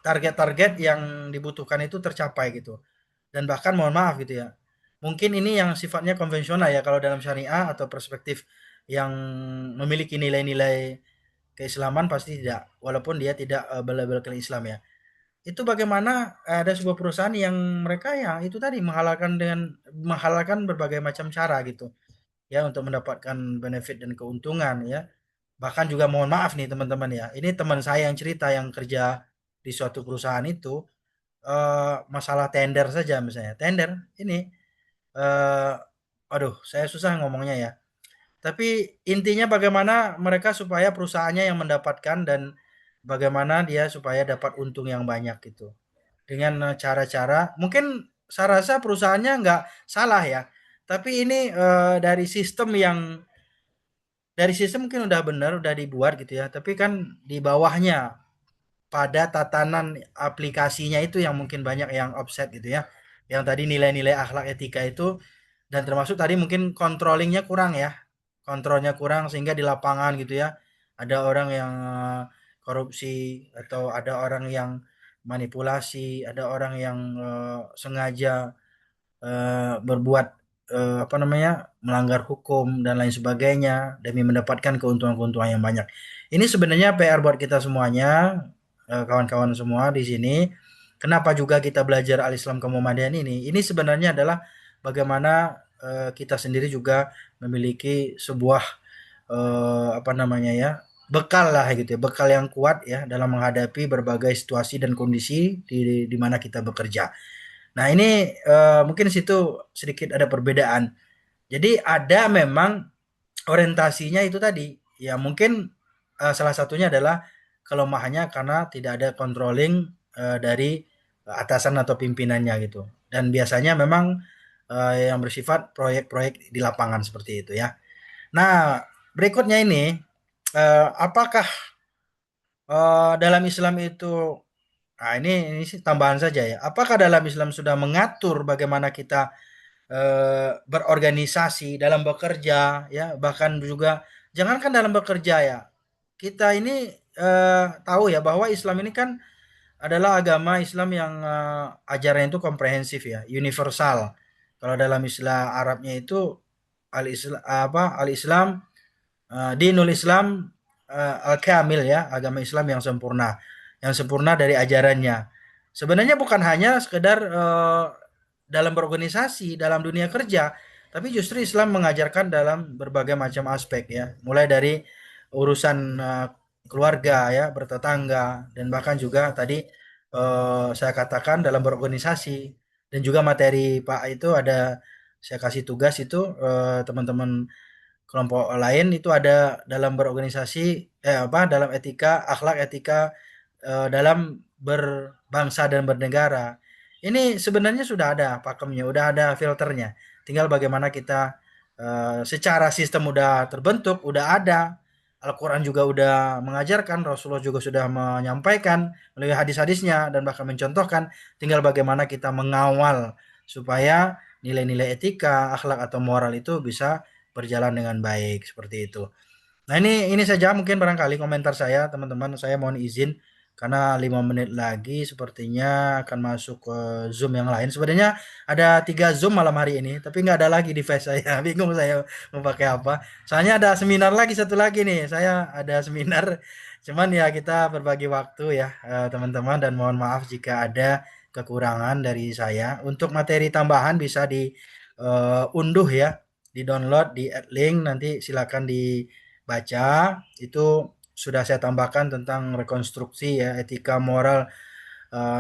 target-target yang dibutuhkan itu tercapai gitu. Dan bahkan mohon maaf gitu ya, mungkin ini yang sifatnya konvensional ya kalau dalam syariah atau perspektif yang memiliki nilai-nilai keislaman pasti tidak, walaupun dia tidak belabelkan Islam ya. Itu bagaimana ada sebuah perusahaan yang mereka ya itu tadi menghalalkan berbagai macam cara gitu ya untuk mendapatkan benefit dan keuntungan ya. Bahkan juga mohon maaf nih teman-teman ya, ini teman saya yang cerita yang kerja di suatu perusahaan itu, masalah tender saja misalnya, tender ini, eee, aduh saya susah ngomongnya ya, tapi intinya bagaimana mereka supaya perusahaannya yang mendapatkan dan bagaimana dia supaya dapat untung yang banyak gitu. Dengan, cara-cara mungkin saya rasa perusahaannya nggak salah ya, tapi ini, dari sistem mungkin udah benar, udah dibuat gitu ya, tapi kan di bawahnya pada tatanan aplikasinya itu yang mungkin banyak yang offset gitu ya. Yang tadi nilai-nilai akhlak etika itu, dan termasuk tadi mungkin controllingnya kurang ya. Kontrolnya kurang sehingga di lapangan gitu ya. Ada orang yang korupsi atau ada orang yang manipulasi, ada orang yang sengaja berbuat apa namanya melanggar hukum dan lain sebagainya demi mendapatkan keuntungan-keuntungan yang banyak. Ini sebenarnya PR buat kita semuanya, kawan-kawan semua di sini. Kenapa juga kita belajar Al-Islam Kemuhammadiyaan ini? Ini sebenarnya adalah bagaimana kita sendiri juga memiliki sebuah apa namanya ya, bekal lah gitu ya, bekal yang kuat ya dalam menghadapi berbagai situasi dan kondisi di mana kita bekerja. Nah, ini mungkin situ sedikit ada perbedaan. Jadi ada memang orientasinya itu tadi, ya mungkin salah satunya adalah kelemahannya karena tidak ada controlling dari atasan atau pimpinannya gitu. Dan biasanya memang yang bersifat proyek-proyek di lapangan seperti itu ya. Nah, berikutnya ini apakah dalam Islam itu, nah ini sih tambahan saja ya. Apakah dalam Islam sudah mengatur bagaimana kita berorganisasi, dalam bekerja, ya, bahkan juga jangankan dalam bekerja ya, kita ini tahu ya bahwa Islam ini kan adalah agama Islam yang ajarannya itu komprehensif ya, universal. Kalau dalam istilah Arabnya itu al-Islam apa al-Islam dinul Islam al-kamil ya, agama Islam yang sempurna dari ajarannya. Sebenarnya bukan hanya sekedar dalam berorganisasi, dalam dunia kerja, tapi justru Islam mengajarkan dalam berbagai macam aspek ya, mulai dari urusan keluarga ya, bertetangga, dan bahkan juga tadi saya katakan dalam berorganisasi, dan juga materi Pak itu ada saya kasih tugas itu teman-teman kelompok lain itu ada dalam berorganisasi dalam etika dalam berbangsa dan bernegara. Ini sebenarnya sudah ada pakemnya, udah ada filternya. Tinggal bagaimana kita secara sistem udah terbentuk, udah ada. Al-Quran juga udah mengajarkan, Rasulullah juga sudah menyampaikan melalui hadis-hadisnya dan bahkan mencontohkan. Tinggal bagaimana kita mengawal supaya nilai-nilai etika, akhlak atau moral itu bisa berjalan dengan baik seperti itu. Nah, ini saja mungkin barangkali komentar saya, teman-teman. Saya mohon izin karena 5 menit lagi sepertinya akan masuk ke Zoom yang lain. Sebenarnya ada 3 Zoom malam hari ini, tapi nggak ada lagi device saya. Bingung saya mau pakai apa. Soalnya ada seminar lagi satu lagi nih. Saya ada seminar. Cuman ya kita berbagi waktu ya, teman-teman, dan mohon maaf jika ada kekurangan dari saya. Untuk materi tambahan bisa diunduh ya, di-download di link, nanti silakan dibaca. Itu sudah saya tambahkan tentang rekonstruksi ya, etika moral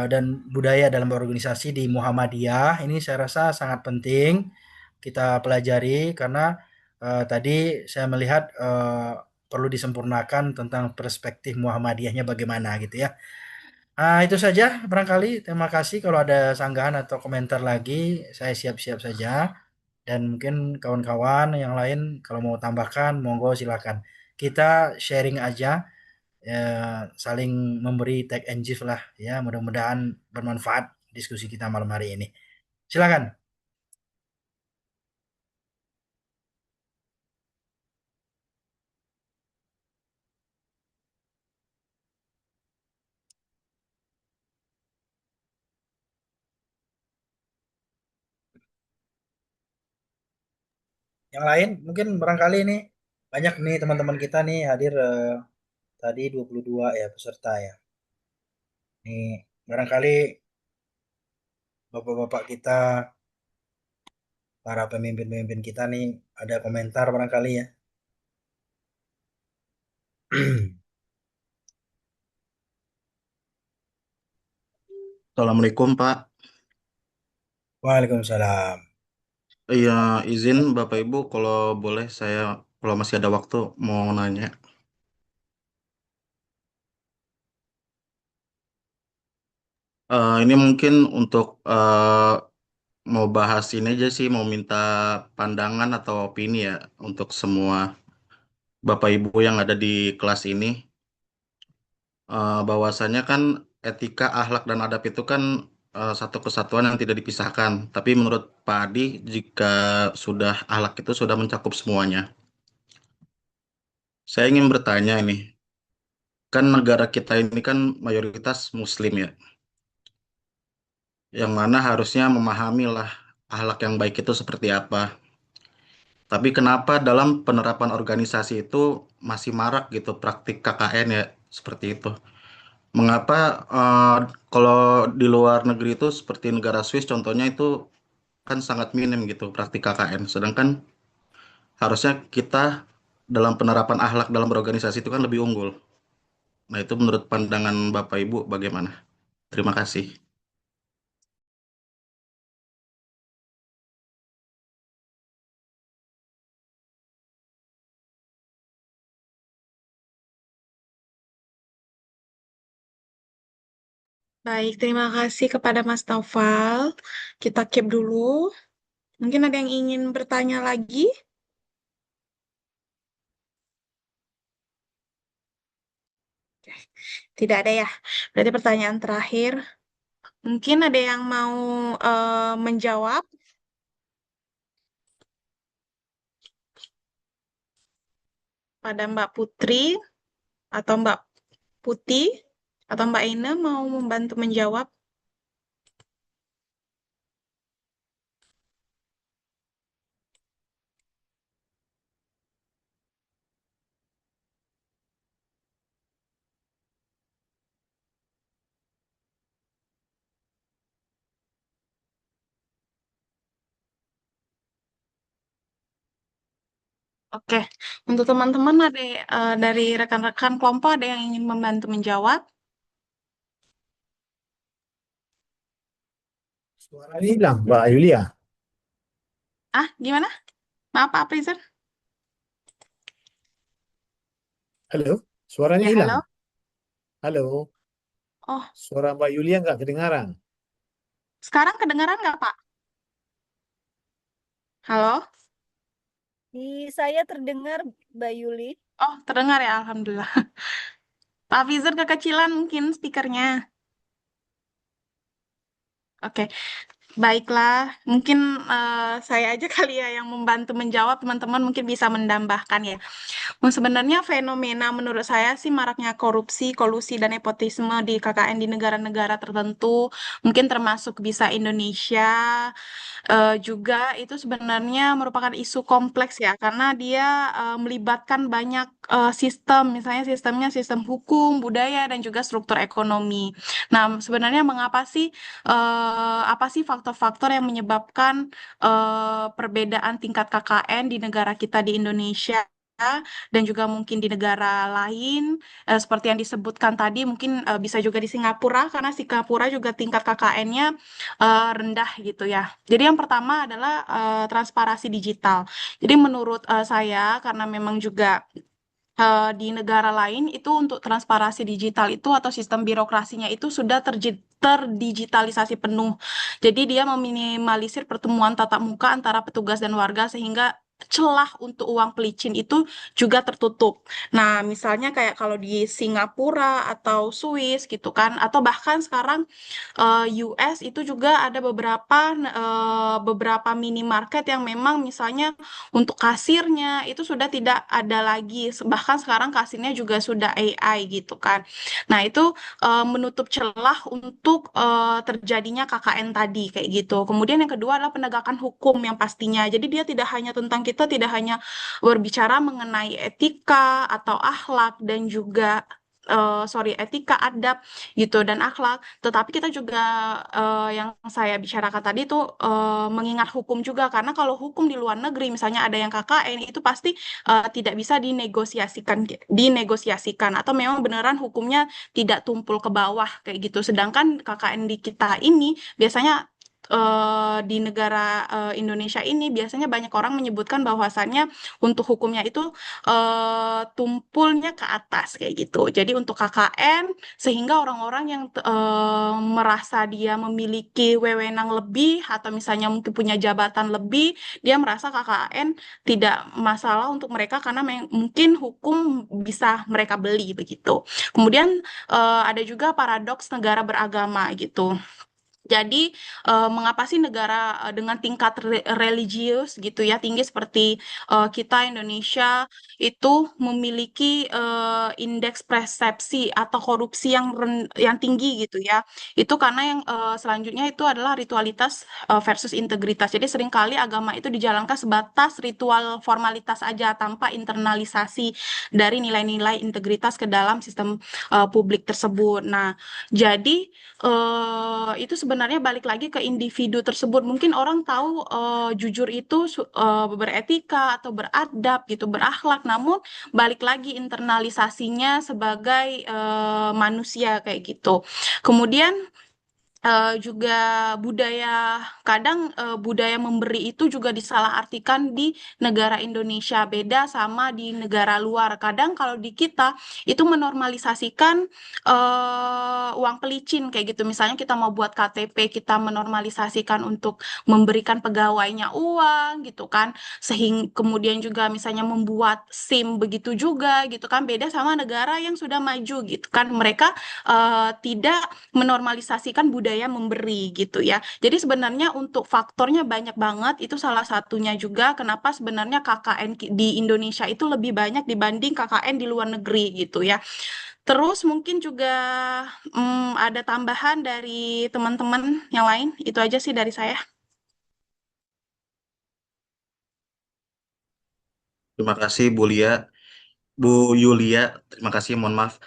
dan budaya dalam berorganisasi di Muhammadiyah. Ini saya rasa sangat penting kita pelajari karena tadi saya melihat perlu disempurnakan tentang perspektif Muhammadiyahnya bagaimana gitu ya. Itu saja barangkali. Terima kasih. Kalau ada sanggahan atau komentar lagi, saya siap-siap saja. Dan mungkin kawan-kawan yang lain kalau mau tambahkan, monggo silakan. Kita sharing aja, ya, saling memberi take and give lah ya. Mudah-mudahan bermanfaat diskusi kita malam hari ini. Silakan. Yang lain mungkin barangkali ini banyak nih teman-teman kita nih hadir tadi 22 ya peserta ya. Nih barangkali bapak-bapak kita, para pemimpin-pemimpin kita nih ada komentar barangkali ya. Assalamualaikum Pak. Waalaikumsalam. Iya, izin Bapak Ibu kalau boleh saya kalau masih ada waktu mau nanya. Ini mungkin untuk mau bahas ini aja sih, mau minta pandangan atau opini ya untuk semua Bapak Ibu yang ada di kelas ini. Bahwasanya kan etika, akhlak, dan adab itu kan satu kesatuan yang tidak dipisahkan. Tapi menurut Pak Adi, jika sudah akhlak itu sudah mencakup semuanya. Saya ingin bertanya ini, kan negara kita ini kan mayoritas Muslim ya, yang mana harusnya memahami lah akhlak yang baik itu seperti apa. Tapi kenapa dalam penerapan organisasi itu masih marak gitu praktik KKN ya seperti itu? Mengapa kalau di luar negeri itu seperti negara Swiss contohnya itu kan sangat minim gitu praktik KKN, sedangkan harusnya kita dalam penerapan akhlak dalam berorganisasi itu kan lebih unggul. Nah itu menurut pandangan Bapak Ibu bagaimana? Terima kasih. Baik, terima kasih kepada Mas Taufal. Kita keep dulu. Mungkin ada yang ingin bertanya lagi? Tidak ada ya. Berarti pertanyaan terakhir. Mungkin ada yang mau menjawab? pada Mbak Putri atau Mbak Putih atau Mbak Ina mau membantu menjawab. Oke, untuk teman-teman ada dari rekan-rekan kelompok ada yang ingin membantu menjawab? Suaranya hilang, Mbak Yulia. Ah, gimana? Maaf, Pak Prizer. Halo, suaranya Ya, hilang. halo. Halo, Oh, suara Mbak Yulia nggak kedengaran. sekarang kedengaran nggak, Pak? Halo? Di saya terdengar, Mbak Yuli. Oh, terdengar ya, Alhamdulillah. Pak Prizer kekecilan mungkin speakernya. Oke, baiklah. Mungkin saya aja kali ya yang membantu menjawab, teman-teman mungkin bisa menambahkan ya. Sebenarnya fenomena menurut saya sih maraknya korupsi, kolusi, dan nepotisme di KKN di negara-negara tertentu, mungkin termasuk bisa Indonesia, juga itu sebenarnya merupakan isu kompleks ya, karena dia melibatkan banyak sistem, misalnya sistemnya sistem hukum, budaya, dan juga struktur ekonomi. Nah, sebenarnya mengapa sih, apa sih faktor-faktor yang menyebabkan perbedaan tingkat KKN di negara kita di Indonesia? Dan juga mungkin di negara lain seperti yang disebutkan tadi mungkin bisa juga di Singapura karena Singapura juga tingkat KKN-nya rendah gitu ya. Jadi yang pertama adalah transparansi digital. Jadi menurut saya karena memang juga di negara lain itu untuk transparansi digital itu atau sistem birokrasinya itu sudah terdigitalisasi penuh. Jadi dia meminimalisir pertemuan tatap muka antara petugas dan warga sehingga celah untuk uang pelicin itu juga tertutup. Nah, misalnya kayak kalau di Singapura atau Swiss gitu kan, atau bahkan sekarang US itu juga ada beberapa minimarket yang memang misalnya untuk kasirnya itu sudah tidak ada lagi, bahkan sekarang kasirnya juga sudah AI gitu kan. Nah, itu menutup celah untuk terjadinya KKN tadi kayak gitu. Kemudian yang kedua adalah penegakan hukum yang pastinya. Jadi dia tidak hanya tentang kita tidak hanya berbicara mengenai etika atau akhlak dan juga etika, adab gitu dan akhlak, tetapi kita juga yang saya bicarakan tadi itu mengingat hukum juga karena kalau hukum di luar negeri misalnya ada yang KKN itu pasti tidak bisa dinegosiasikan atau memang beneran hukumnya tidak tumpul ke bawah kayak gitu. Sedangkan KKN di kita ini biasanya di negara Indonesia ini biasanya banyak orang menyebutkan bahwasannya untuk hukumnya itu tumpulnya ke atas kayak gitu. Jadi untuk KKN sehingga orang-orang yang merasa dia memiliki wewenang lebih atau misalnya mungkin punya jabatan lebih, dia merasa KKN tidak masalah untuk mereka karena mungkin hukum bisa mereka beli begitu. Kemudian ada juga paradoks negara beragama gitu. Jadi, mengapa sih negara dengan tingkat religius gitu ya tinggi seperti kita Indonesia itu memiliki indeks persepsi atau korupsi yang tinggi gitu ya? Itu karena yang selanjutnya itu adalah ritualitas versus integritas. Jadi seringkali agama itu dijalankan sebatas ritual formalitas aja tanpa internalisasi dari nilai-nilai integritas ke dalam sistem publik tersebut. Nah, jadi itu sebenarnya balik lagi ke individu tersebut. Mungkin orang tahu jujur itu beretika atau beradab gitu, berakhlak, namun balik lagi internalisasinya sebagai manusia kayak gitu. Kemudian juga kadang budaya memberi itu juga disalahartikan di negara Indonesia beda sama di negara luar. Kadang kalau di kita itu menormalisasikan uang pelicin kayak gitu. Misalnya kita mau buat KTP, kita menormalisasikan untuk memberikan pegawainya uang gitu kan. Sehingga kemudian juga misalnya membuat SIM begitu juga gitu kan. Beda sama negara yang sudah maju gitu kan. Mereka tidak menormalisasikan budaya budaya memberi gitu ya. Jadi sebenarnya untuk faktornya banyak banget, itu salah satunya juga kenapa sebenarnya KKN di Indonesia itu lebih banyak dibanding KKN di luar negeri gitu ya. Terus mungkin juga ada tambahan dari teman-teman yang lain, itu aja sih dari saya. Terima kasih Bu Yulia, terima kasih, mohon maaf.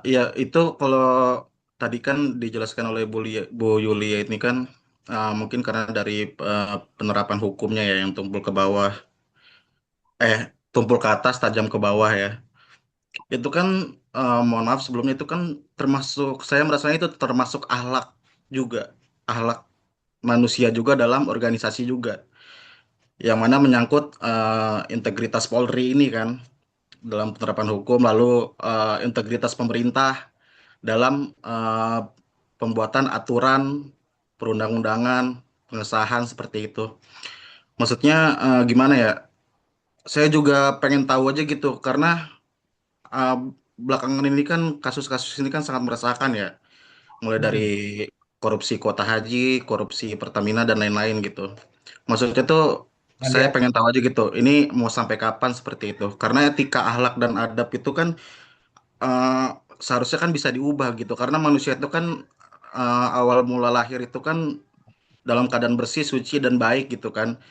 Ya itu kalau tadi kan dijelaskan oleh Bu Yulia ini kan mungkin karena dari penerapan hukumnya ya yang tumpul ke bawah, tumpul ke atas, tajam ke bawah ya. Itu kan mohon maaf sebelumnya itu kan termasuk saya merasanya itu termasuk akhlak juga, akhlak manusia juga dalam organisasi juga, yang mana menyangkut integritas Polri ini kan dalam penerapan hukum, lalu integritas pemerintah dalam pembuatan aturan perundang-undangan, pengesahan seperti itu. Maksudnya gimana ya? Saya juga pengen tahu aja gitu karena uh, belakangan ini kan kasus-kasus ini kan sangat meresahkan ya, mulai dari korupsi kuota haji, korupsi Pertamina dan lain-lain gitu. Maksudnya tuh saya Nadia, pengen tahu aja gitu, ini mau sampai kapan seperti itu? Karena etika, akhlak dan adab itu kan uh, seharusnya kan bisa diubah gitu, karena manusia itu kan awal mula lahir itu kan dalam keadaan bersih, suci dan baik gitu kan.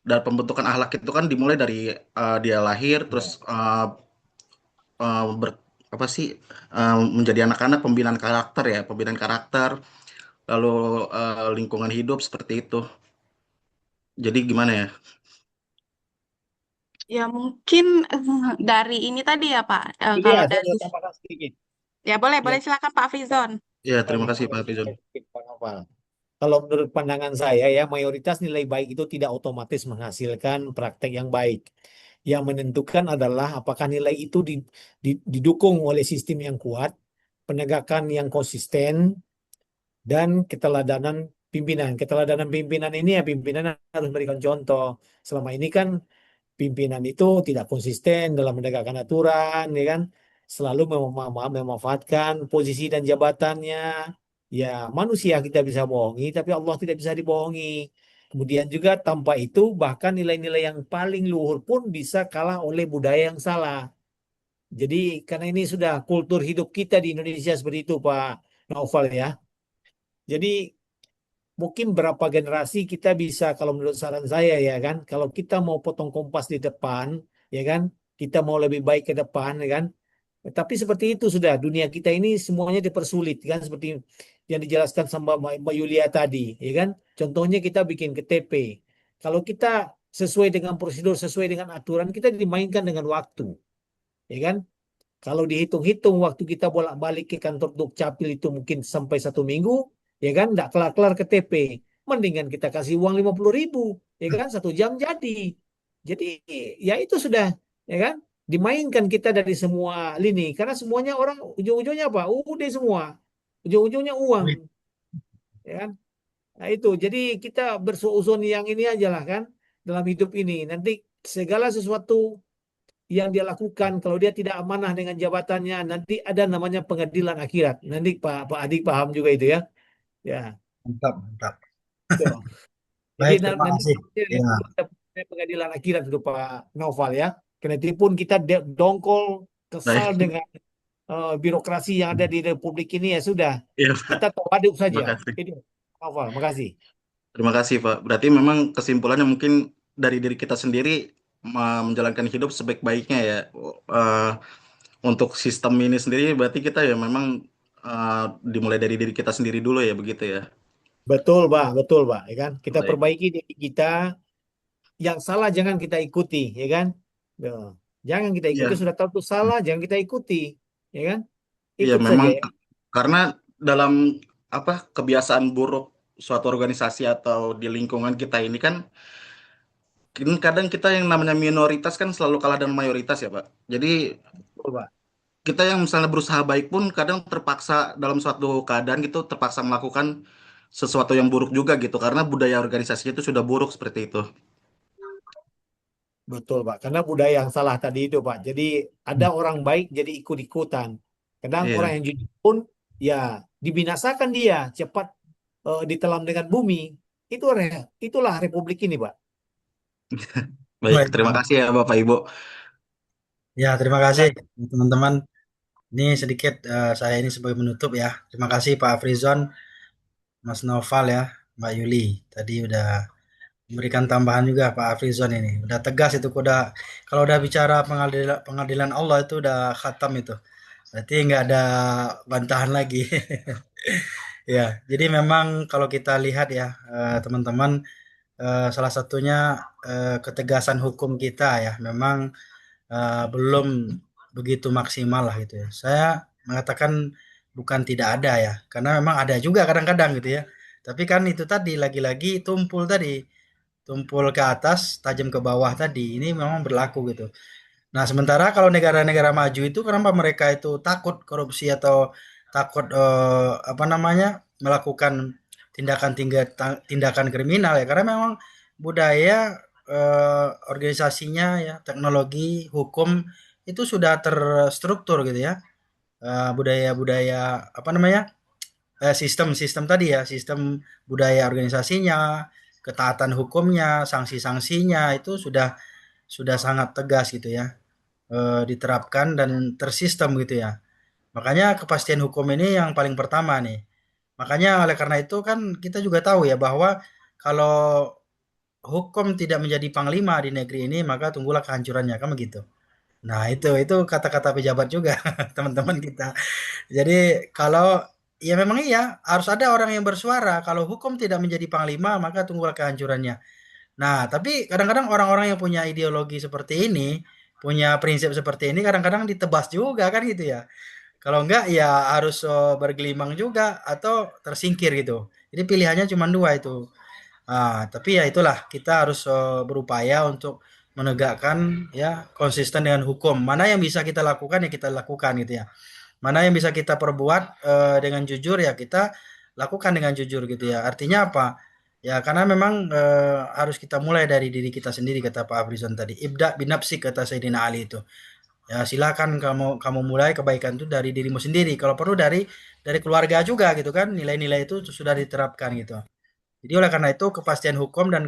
Dan pembentukan akhlak itu kan dimulai dari dia lahir, terus apa sih menjadi anak-anak, pembinaan karakter ya, pembinaan karakter, lalu lingkungan hidup seperti itu. Jadi gimana ya? Ya mungkin dari ini tadi ya Pak, Iya, kalau saya dari mau tambahkan sedikit. ya boleh Ya, boleh silakan Pak Fizon. Ya, saya terima mau kasih Pak tambahkan Fizon. sedikit, Pak Noval. Kalau menurut pandangan saya ya, mayoritas nilai baik itu tidak otomatis menghasilkan praktek yang baik. Yang menentukan adalah apakah nilai itu didukung oleh sistem yang kuat, penegakan yang konsisten, dan keteladanan pimpinan. Keteladanan pimpinan ini ya pimpinan harus memberikan contoh. Selama ini kan pimpinan itu tidak konsisten dalam menegakkan aturan, ya kan? Selalu memanfaatkan posisi dan jabatannya. Ya, manusia kita bisa bohongi, tapi Allah tidak bisa dibohongi. Kemudian juga tanpa itu, bahkan nilai-nilai yang paling luhur pun bisa kalah oleh budaya yang salah. Jadi, karena ini sudah kultur hidup kita di Indonesia seperti itu, Pak Naufal ya. Jadi, mungkin berapa generasi kita bisa, kalau menurut saran saya ya kan, kalau kita mau potong kompas di depan, ya kan, kita mau lebih baik ke depan, ya kan. Tapi seperti itu sudah dunia kita ini semuanya dipersulit kan, seperti yang dijelaskan sama Mbak Yulia tadi, ya kan. Contohnya kita bikin KTP. Kalau kita sesuai dengan prosedur, sesuai dengan aturan, kita dimainkan dengan waktu, ya kan. Kalau dihitung-hitung waktu kita bolak-balik ke kantor Dukcapil itu mungkin sampai 1 minggu, ya kan, nggak kelar-kelar KTP. Mendingan kita kasih uang 50.000, ya kan, 1 jam jadi. Jadi ya itu sudah, ya kan, dimainkan kita dari semua lini. Karena semuanya orang ujung-ujungnya apa? Udah semua. Ujung-ujungnya uang, ya kan. Nah itu, jadi kita bersuuzon yang ini aja lah kan, dalam hidup ini. Nanti segala sesuatu yang dia lakukan kalau dia tidak amanah dengan jabatannya nanti ada namanya pengadilan akhirat. Nanti Pak Adik paham juga itu ya. Ya, mantap, mantap. itu. Jadi Baik, terima nanti kasih. Ya, ada pengadilan akhirat itu Pak Noval ya. Karena itu pun kita dongkol kesal Baik, dengan birokrasi yang ada di Republik ini ya sudah. ya Pak. Kita tawaduk Terima saja. kasih. Itu Noval, makasih. Terima kasih Pak. Berarti memang kesimpulannya mungkin dari diri kita sendiri menjalankan hidup sebaik-baiknya ya. Eh, untuk sistem ini sendiri berarti kita ya memang dimulai dari diri kita sendiri dulu ya begitu ya. Betul Pak, ya kan? Kita Baik. perbaiki diri kita, yang salah jangan kita ikuti, ya kan? Ya. Jangan kita ikuti, Iya, sudah tahu itu salah, jangan kita ikuti, ya kan? iya Ikut memang saja ya. karena dalam apa kebiasaan buruk suatu organisasi atau di lingkungan kita ini kan kadang kita yang namanya minoritas kan selalu kalah dengan mayoritas ya Pak. Jadi Betul, Pak. kita yang misalnya berusaha baik pun kadang terpaksa dalam suatu keadaan gitu terpaksa melakukan sesuatu yang buruk juga gitu karena budaya organisasinya itu sudah buruk seperti itu. Betul, Pak. Karena budaya yang salah tadi itu, Pak. Jadi ada orang baik jadi ikut-ikutan. Kadang orang Iya, yang jujur pun ya dibinasakan dia, cepat ditelan dengan bumi. Itulah republik ini, Pak. Baik, Baik. terima kasih ya Bapak Ibu. Ya, terima kasih teman-teman. Ini sedikit saya ini sebagai menutup ya. Terima kasih Pak Afrizon, Mas Noval ya, Mbak Yuli. Tadi udah memberikan tambahan juga Pak Afrizon ini. Udah tegas itu udah kalau udah bicara pengadilan Allah itu udah khatam itu. Berarti nggak ada bantahan lagi. Ya, jadi memang kalau kita lihat ya teman-teman, salah satunya ketegasan hukum kita ya memang belum begitu maksimal lah gitu ya. Saya mengatakan bukan tidak ada ya, karena memang ada juga kadang-kadang gitu ya. Tapi kan itu tadi lagi-lagi tumpul ke atas, tajam ke bawah tadi. Ini memang berlaku gitu. Nah, sementara kalau negara-negara maju itu kenapa mereka itu takut korupsi atau takut apa namanya melakukan tindakan kriminal ya karena memang budaya organisasinya ya teknologi hukum itu sudah terstruktur gitu ya. Budaya-budaya apa namanya sistem tadi ya sistem budaya organisasinya ketaatan hukumnya sanksi-sanksinya itu sudah sangat tegas gitu ya diterapkan dan tersistem gitu ya. Makanya kepastian hukum ini yang paling pertama nih. Makanya oleh karena itu kan kita juga tahu ya bahwa kalau hukum tidak menjadi panglima di negeri ini maka tunggulah kehancurannya kan begitu. Nah, itu kata-kata pejabat juga teman-teman kita. Jadi kalau ya memang iya harus ada orang yang bersuara kalau hukum tidak menjadi panglima maka tunggulah kehancurannya. Nah, tapi kadang-kadang orang-orang yang punya ideologi seperti ini, punya prinsip seperti ini kadang-kadang ditebas juga kan gitu ya. Kalau enggak ya harus bergelimang juga atau tersingkir gitu. Jadi pilihannya cuma dua itu. Tapi ya itulah kita harus berupaya untuk menegakkan ya konsisten dengan hukum. Mana yang bisa kita lakukan ya kita lakukan gitu ya. Mana yang bisa kita perbuat dengan jujur ya kita lakukan dengan jujur gitu ya. Artinya apa? Ya karena memang harus kita mulai dari diri kita sendiri kata Pak Afrizon tadi. Ibda binapsi kata Sayyidina Ali itu. Ya silakan kamu mulai kebaikan itu dari dirimu sendiri. Kalau perlu dari keluarga juga gitu kan. Nilai-nilai itu sudah diterapkan gitu. Jadi oleh karena itu kepastian hukum dan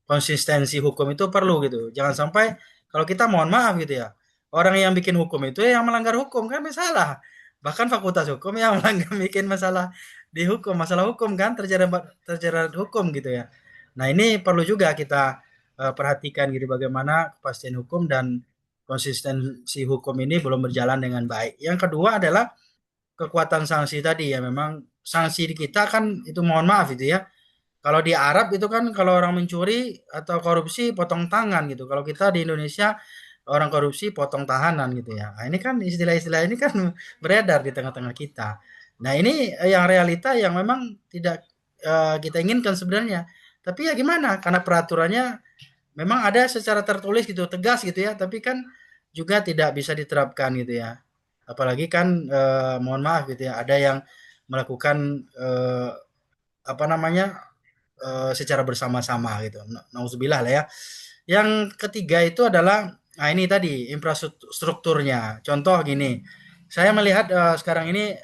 konsistensi hukum itu perlu gitu. Jangan sampai kalau kita mohon maaf gitu ya, orang yang bikin hukum itu yang melanggar hukum kan salah. Bahkan fakultas hukum yang melanggar bikin masalah di hukum, masalah hukum kan terjerat hukum gitu ya. Nah, ini perlu juga kita perhatikan gitu bagaimana kepastian hukum dan konsistensi hukum ini belum berjalan dengan baik. Yang kedua adalah kekuatan sanksi tadi ya memang sanksi di kita kan itu mohon maaf itu ya. Kalau di Arab itu kan kalau orang mencuri atau korupsi potong tangan gitu. Kalau kita di Indonesia orang korupsi potong tahanan gitu ya. Nah, ini kan istilah-istilah ini kan beredar di tengah-tengah kita. Nah, ini yang realita yang memang tidak kita inginkan sebenarnya. Tapi ya gimana? Karena peraturannya memang ada secara tertulis gitu, tegas gitu ya, tapi kan juga tidak bisa diterapkan gitu ya. Apalagi kan mohon maaf gitu ya, ada yang melakukan apa namanya secara bersama-sama gitu. Nauzubillah lah ya. Yang ketiga itu adalah nah ini tadi infrastrukturnya. Contoh gini, saya melihat sekarang ini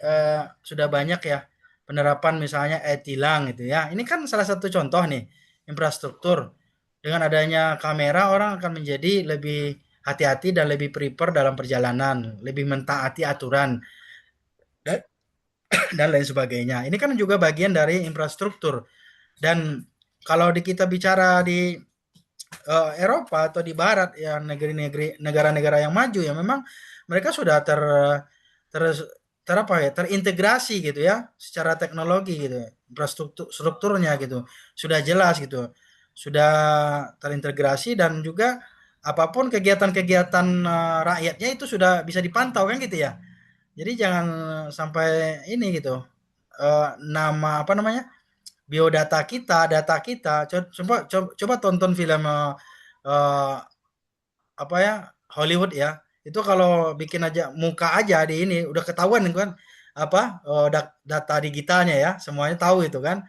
sudah banyak ya penerapan misalnya e-tilang gitu ya. Ini kan salah satu contoh nih infrastruktur. Dengan adanya kamera orang akan menjadi lebih hati-hati dan lebih prepare dalam perjalanan, lebih mentaati aturan dan, dan lain sebagainya. Ini kan juga bagian dari infrastruktur. Dan kalau kita bicara di Eropa atau di Barat ya negara-negara yang maju ya memang mereka sudah ter, apa ya terintegrasi gitu ya secara teknologi gitu infrastrukturnya gitu sudah jelas gitu sudah terintegrasi dan juga apapun kegiatan-kegiatan rakyatnya itu sudah bisa dipantau kan gitu ya jadi jangan sampai ini gitu nama apa namanya biodata kita, data kita. Coba tonton film apa ya Hollywood ya. Itu kalau bikin aja muka aja di ini udah ketahuan kan apa data digitalnya ya, semuanya tahu itu kan.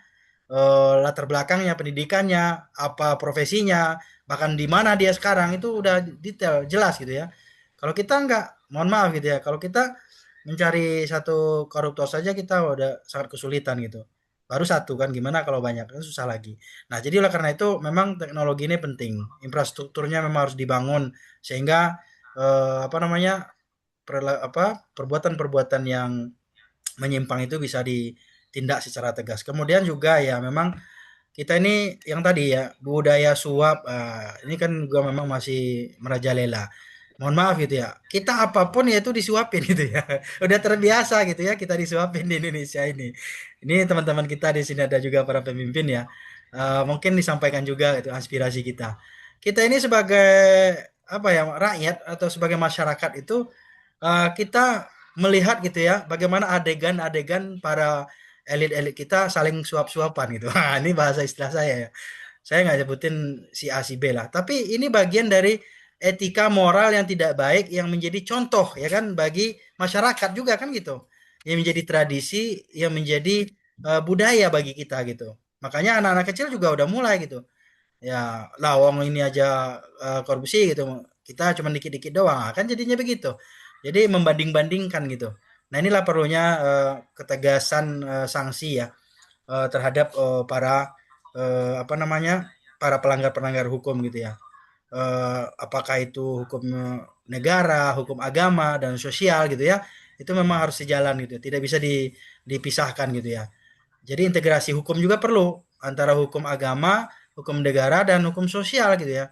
Latar belakangnya, pendidikannya, apa profesinya, bahkan di mana dia sekarang itu udah detail, jelas gitu ya. Kalau kita enggak, mohon maaf gitu ya. Kalau kita mencari satu koruptor saja kita udah sangat kesulitan gitu. Baru satu kan, gimana kalau banyak kan susah lagi. Nah, jadi oleh karena itu memang teknologi ini penting. Infrastrukturnya memang harus dibangun sehingga apa namanya perbuatan-perbuatan yang menyimpang itu bisa ditindak secara tegas. Kemudian juga ya memang kita ini yang tadi ya budaya suap, ini kan juga memang masih merajalela. Mohon maaf gitu ya, kita apapun ya itu disuapin gitu ya. Udah terbiasa gitu ya kita disuapin di Indonesia ini. Ini teman-teman kita di sini ada juga para pemimpin ya. Mungkin disampaikan juga itu aspirasi kita. Kita ini sebagai apa ya rakyat atau sebagai masyarakat itu kita melihat gitu ya, bagaimana adegan-adegan para elit-elit kita saling suap-suapan gitu. Nah, ini bahasa istilah saya ya. Saya nggak sebutin si A si B lah. Tapi ini bagian dari etika moral yang tidak baik yang menjadi contoh ya kan bagi masyarakat juga kan gitu. Yang menjadi tradisi, yang menjadi budaya bagi kita gitu. Makanya anak-anak kecil juga udah mulai gitu. Ya, lawang ini aja korupsi gitu. Kita cuma dikit-dikit doang. Kan jadinya begitu. Jadi membanding-bandingkan gitu. Nah, inilah perlunya ketegasan sanksi ya terhadap para apa namanya? Para pelanggar-pelanggar hukum gitu ya. Apakah itu hukum negara, hukum agama dan sosial gitu ya. Itu memang harus sejalan gitu. Tidak bisa dipisahkan gitu ya. Jadi integrasi hukum juga perlu antara hukum agama, hukum negara dan hukum sosial gitu ya.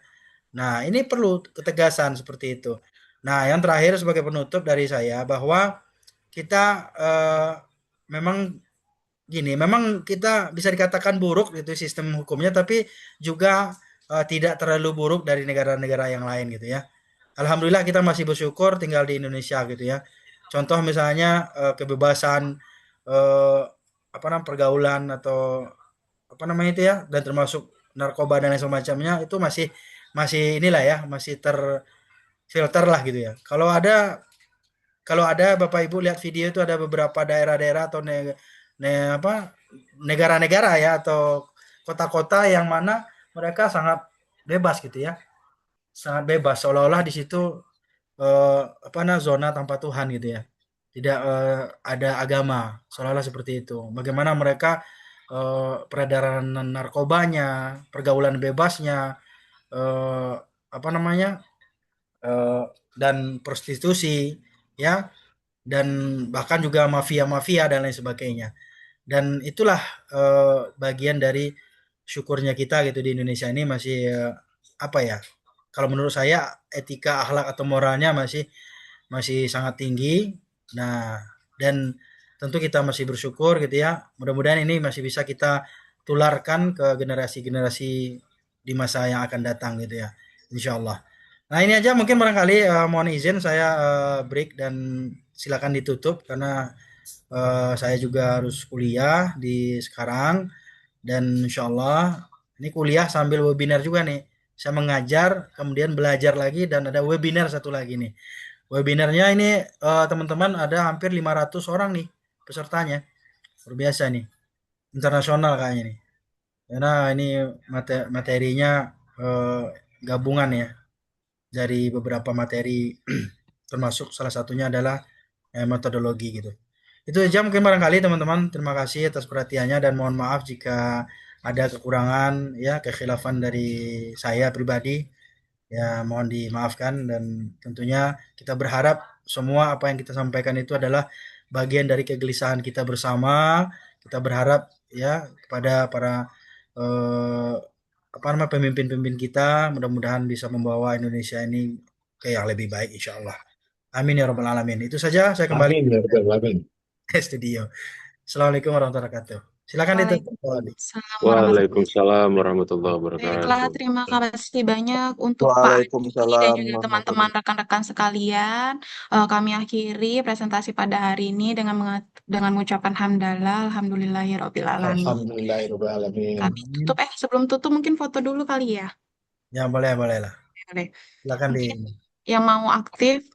Nah, ini perlu ketegasan seperti itu. Nah, yang terakhir sebagai penutup dari saya bahwa kita memang gini, memang kita bisa dikatakan buruk itu sistem hukumnya, tapi juga tidak terlalu buruk dari negara-negara yang lain gitu ya. Alhamdulillah kita masih bersyukur tinggal di Indonesia gitu ya. Contoh misalnya kebebasan eh, apa namanya pergaulan atau apa namanya itu ya, dan termasuk narkoba dan lain semacamnya itu masih masih inilah ya, masih terfilter lah gitu ya. Kalau ada Bapak Ibu lihat video itu ada beberapa daerah-daerah atau apa negara-negara ya atau kota-kota yang mana mereka sangat bebas gitu ya. Sangat bebas seolah-olah di situ apa namanya zona tanpa Tuhan gitu ya. Tidak ada agama, seolah-olah seperti itu. Bagaimana mereka peredaran narkobanya, pergaulan bebasnya, apa namanya, eh, dan prostitusi, ya, dan bahkan juga mafia-mafia dan lain sebagainya. Dan itulah bagian dari syukurnya kita gitu di Indonesia ini masih apa ya? Kalau menurut saya etika, akhlak atau moralnya masih masih sangat tinggi. Nah, dan tentu kita masih bersyukur gitu ya. Mudah-mudahan ini masih bisa kita tularkan ke generasi-generasi di masa yang akan datang gitu ya. Insya Allah. Nah, ini aja mungkin barangkali mohon izin saya break dan silakan ditutup karena saya juga harus kuliah di sekarang dan insya Allah ini kuliah sambil webinar juga nih. Saya mengajar, kemudian belajar lagi dan ada webinar satu lagi nih. Webinarnya ini teman-teman ada hampir 500 orang nih pesertanya. Luar biasa nih. Internasional kayaknya nih. Karena ini materinya eh, gabungan ya dari beberapa materi termasuk salah satunya adalah metodologi gitu. Itu aja mungkin barangkali teman-teman. Terima kasih atas perhatiannya dan mohon maaf jika ada kekurangan ya kekhilafan dari saya pribadi. Ya, mohon dimaafkan dan tentunya kita berharap semua apa yang kita sampaikan itu adalah bagian dari kegelisahan kita bersama. Kita berharap ya kepada para eh, apa namanya pemimpin-pemimpin kita mudah-mudahan bisa membawa Indonesia ini ke yang lebih baik insya Allah. Amin ya rabbal alamin. Itu saja saya kembali Amin ya rabbal alamin. ke studio. Assalamualaikum warahmatullahi wabarakatuh. Silakan ditutup. Waalaikumsalam warahmatullahi Waalaikumsalam warahmatullahi Baiklah, wabarakatuh. terima kasih banyak untuk Pak Adi dan Waalaikumsalam juga teman-teman warahmatullahi rekan-rekan sekalian. Kami akhiri presentasi pada hari ini dengan mengucapkan hamdalah, alhamdulillahirabbil alamin. Alhamdulillahirabbil alamin. Kami tutup, sebelum tutup mungkin foto dulu kali ya. Ya boleh boleh lah. Boleh. Silakan di Mungkin yang mau aktif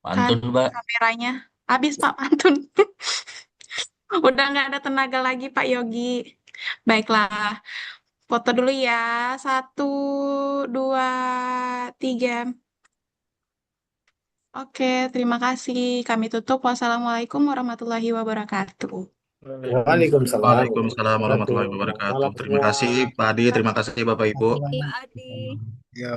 kan Pantun, Mbak. kameranya. Habis Pak Pantun. Udah nggak ada tenaga lagi Pak Yogi. Baiklah, foto dulu ya. 1, 2, 3. Oke, terima kasih. Kami tutup. Wassalamualaikum warahmatullahi wabarakatuh. Waalaikumsalam Waalaikumsalam warahmatullahi warahmatullahi wabarakatuh. wabarakatuh. Malam Terima semua. kasih Pak Adi, terima kasih Bapak Ibu. Pak Adi. Ya.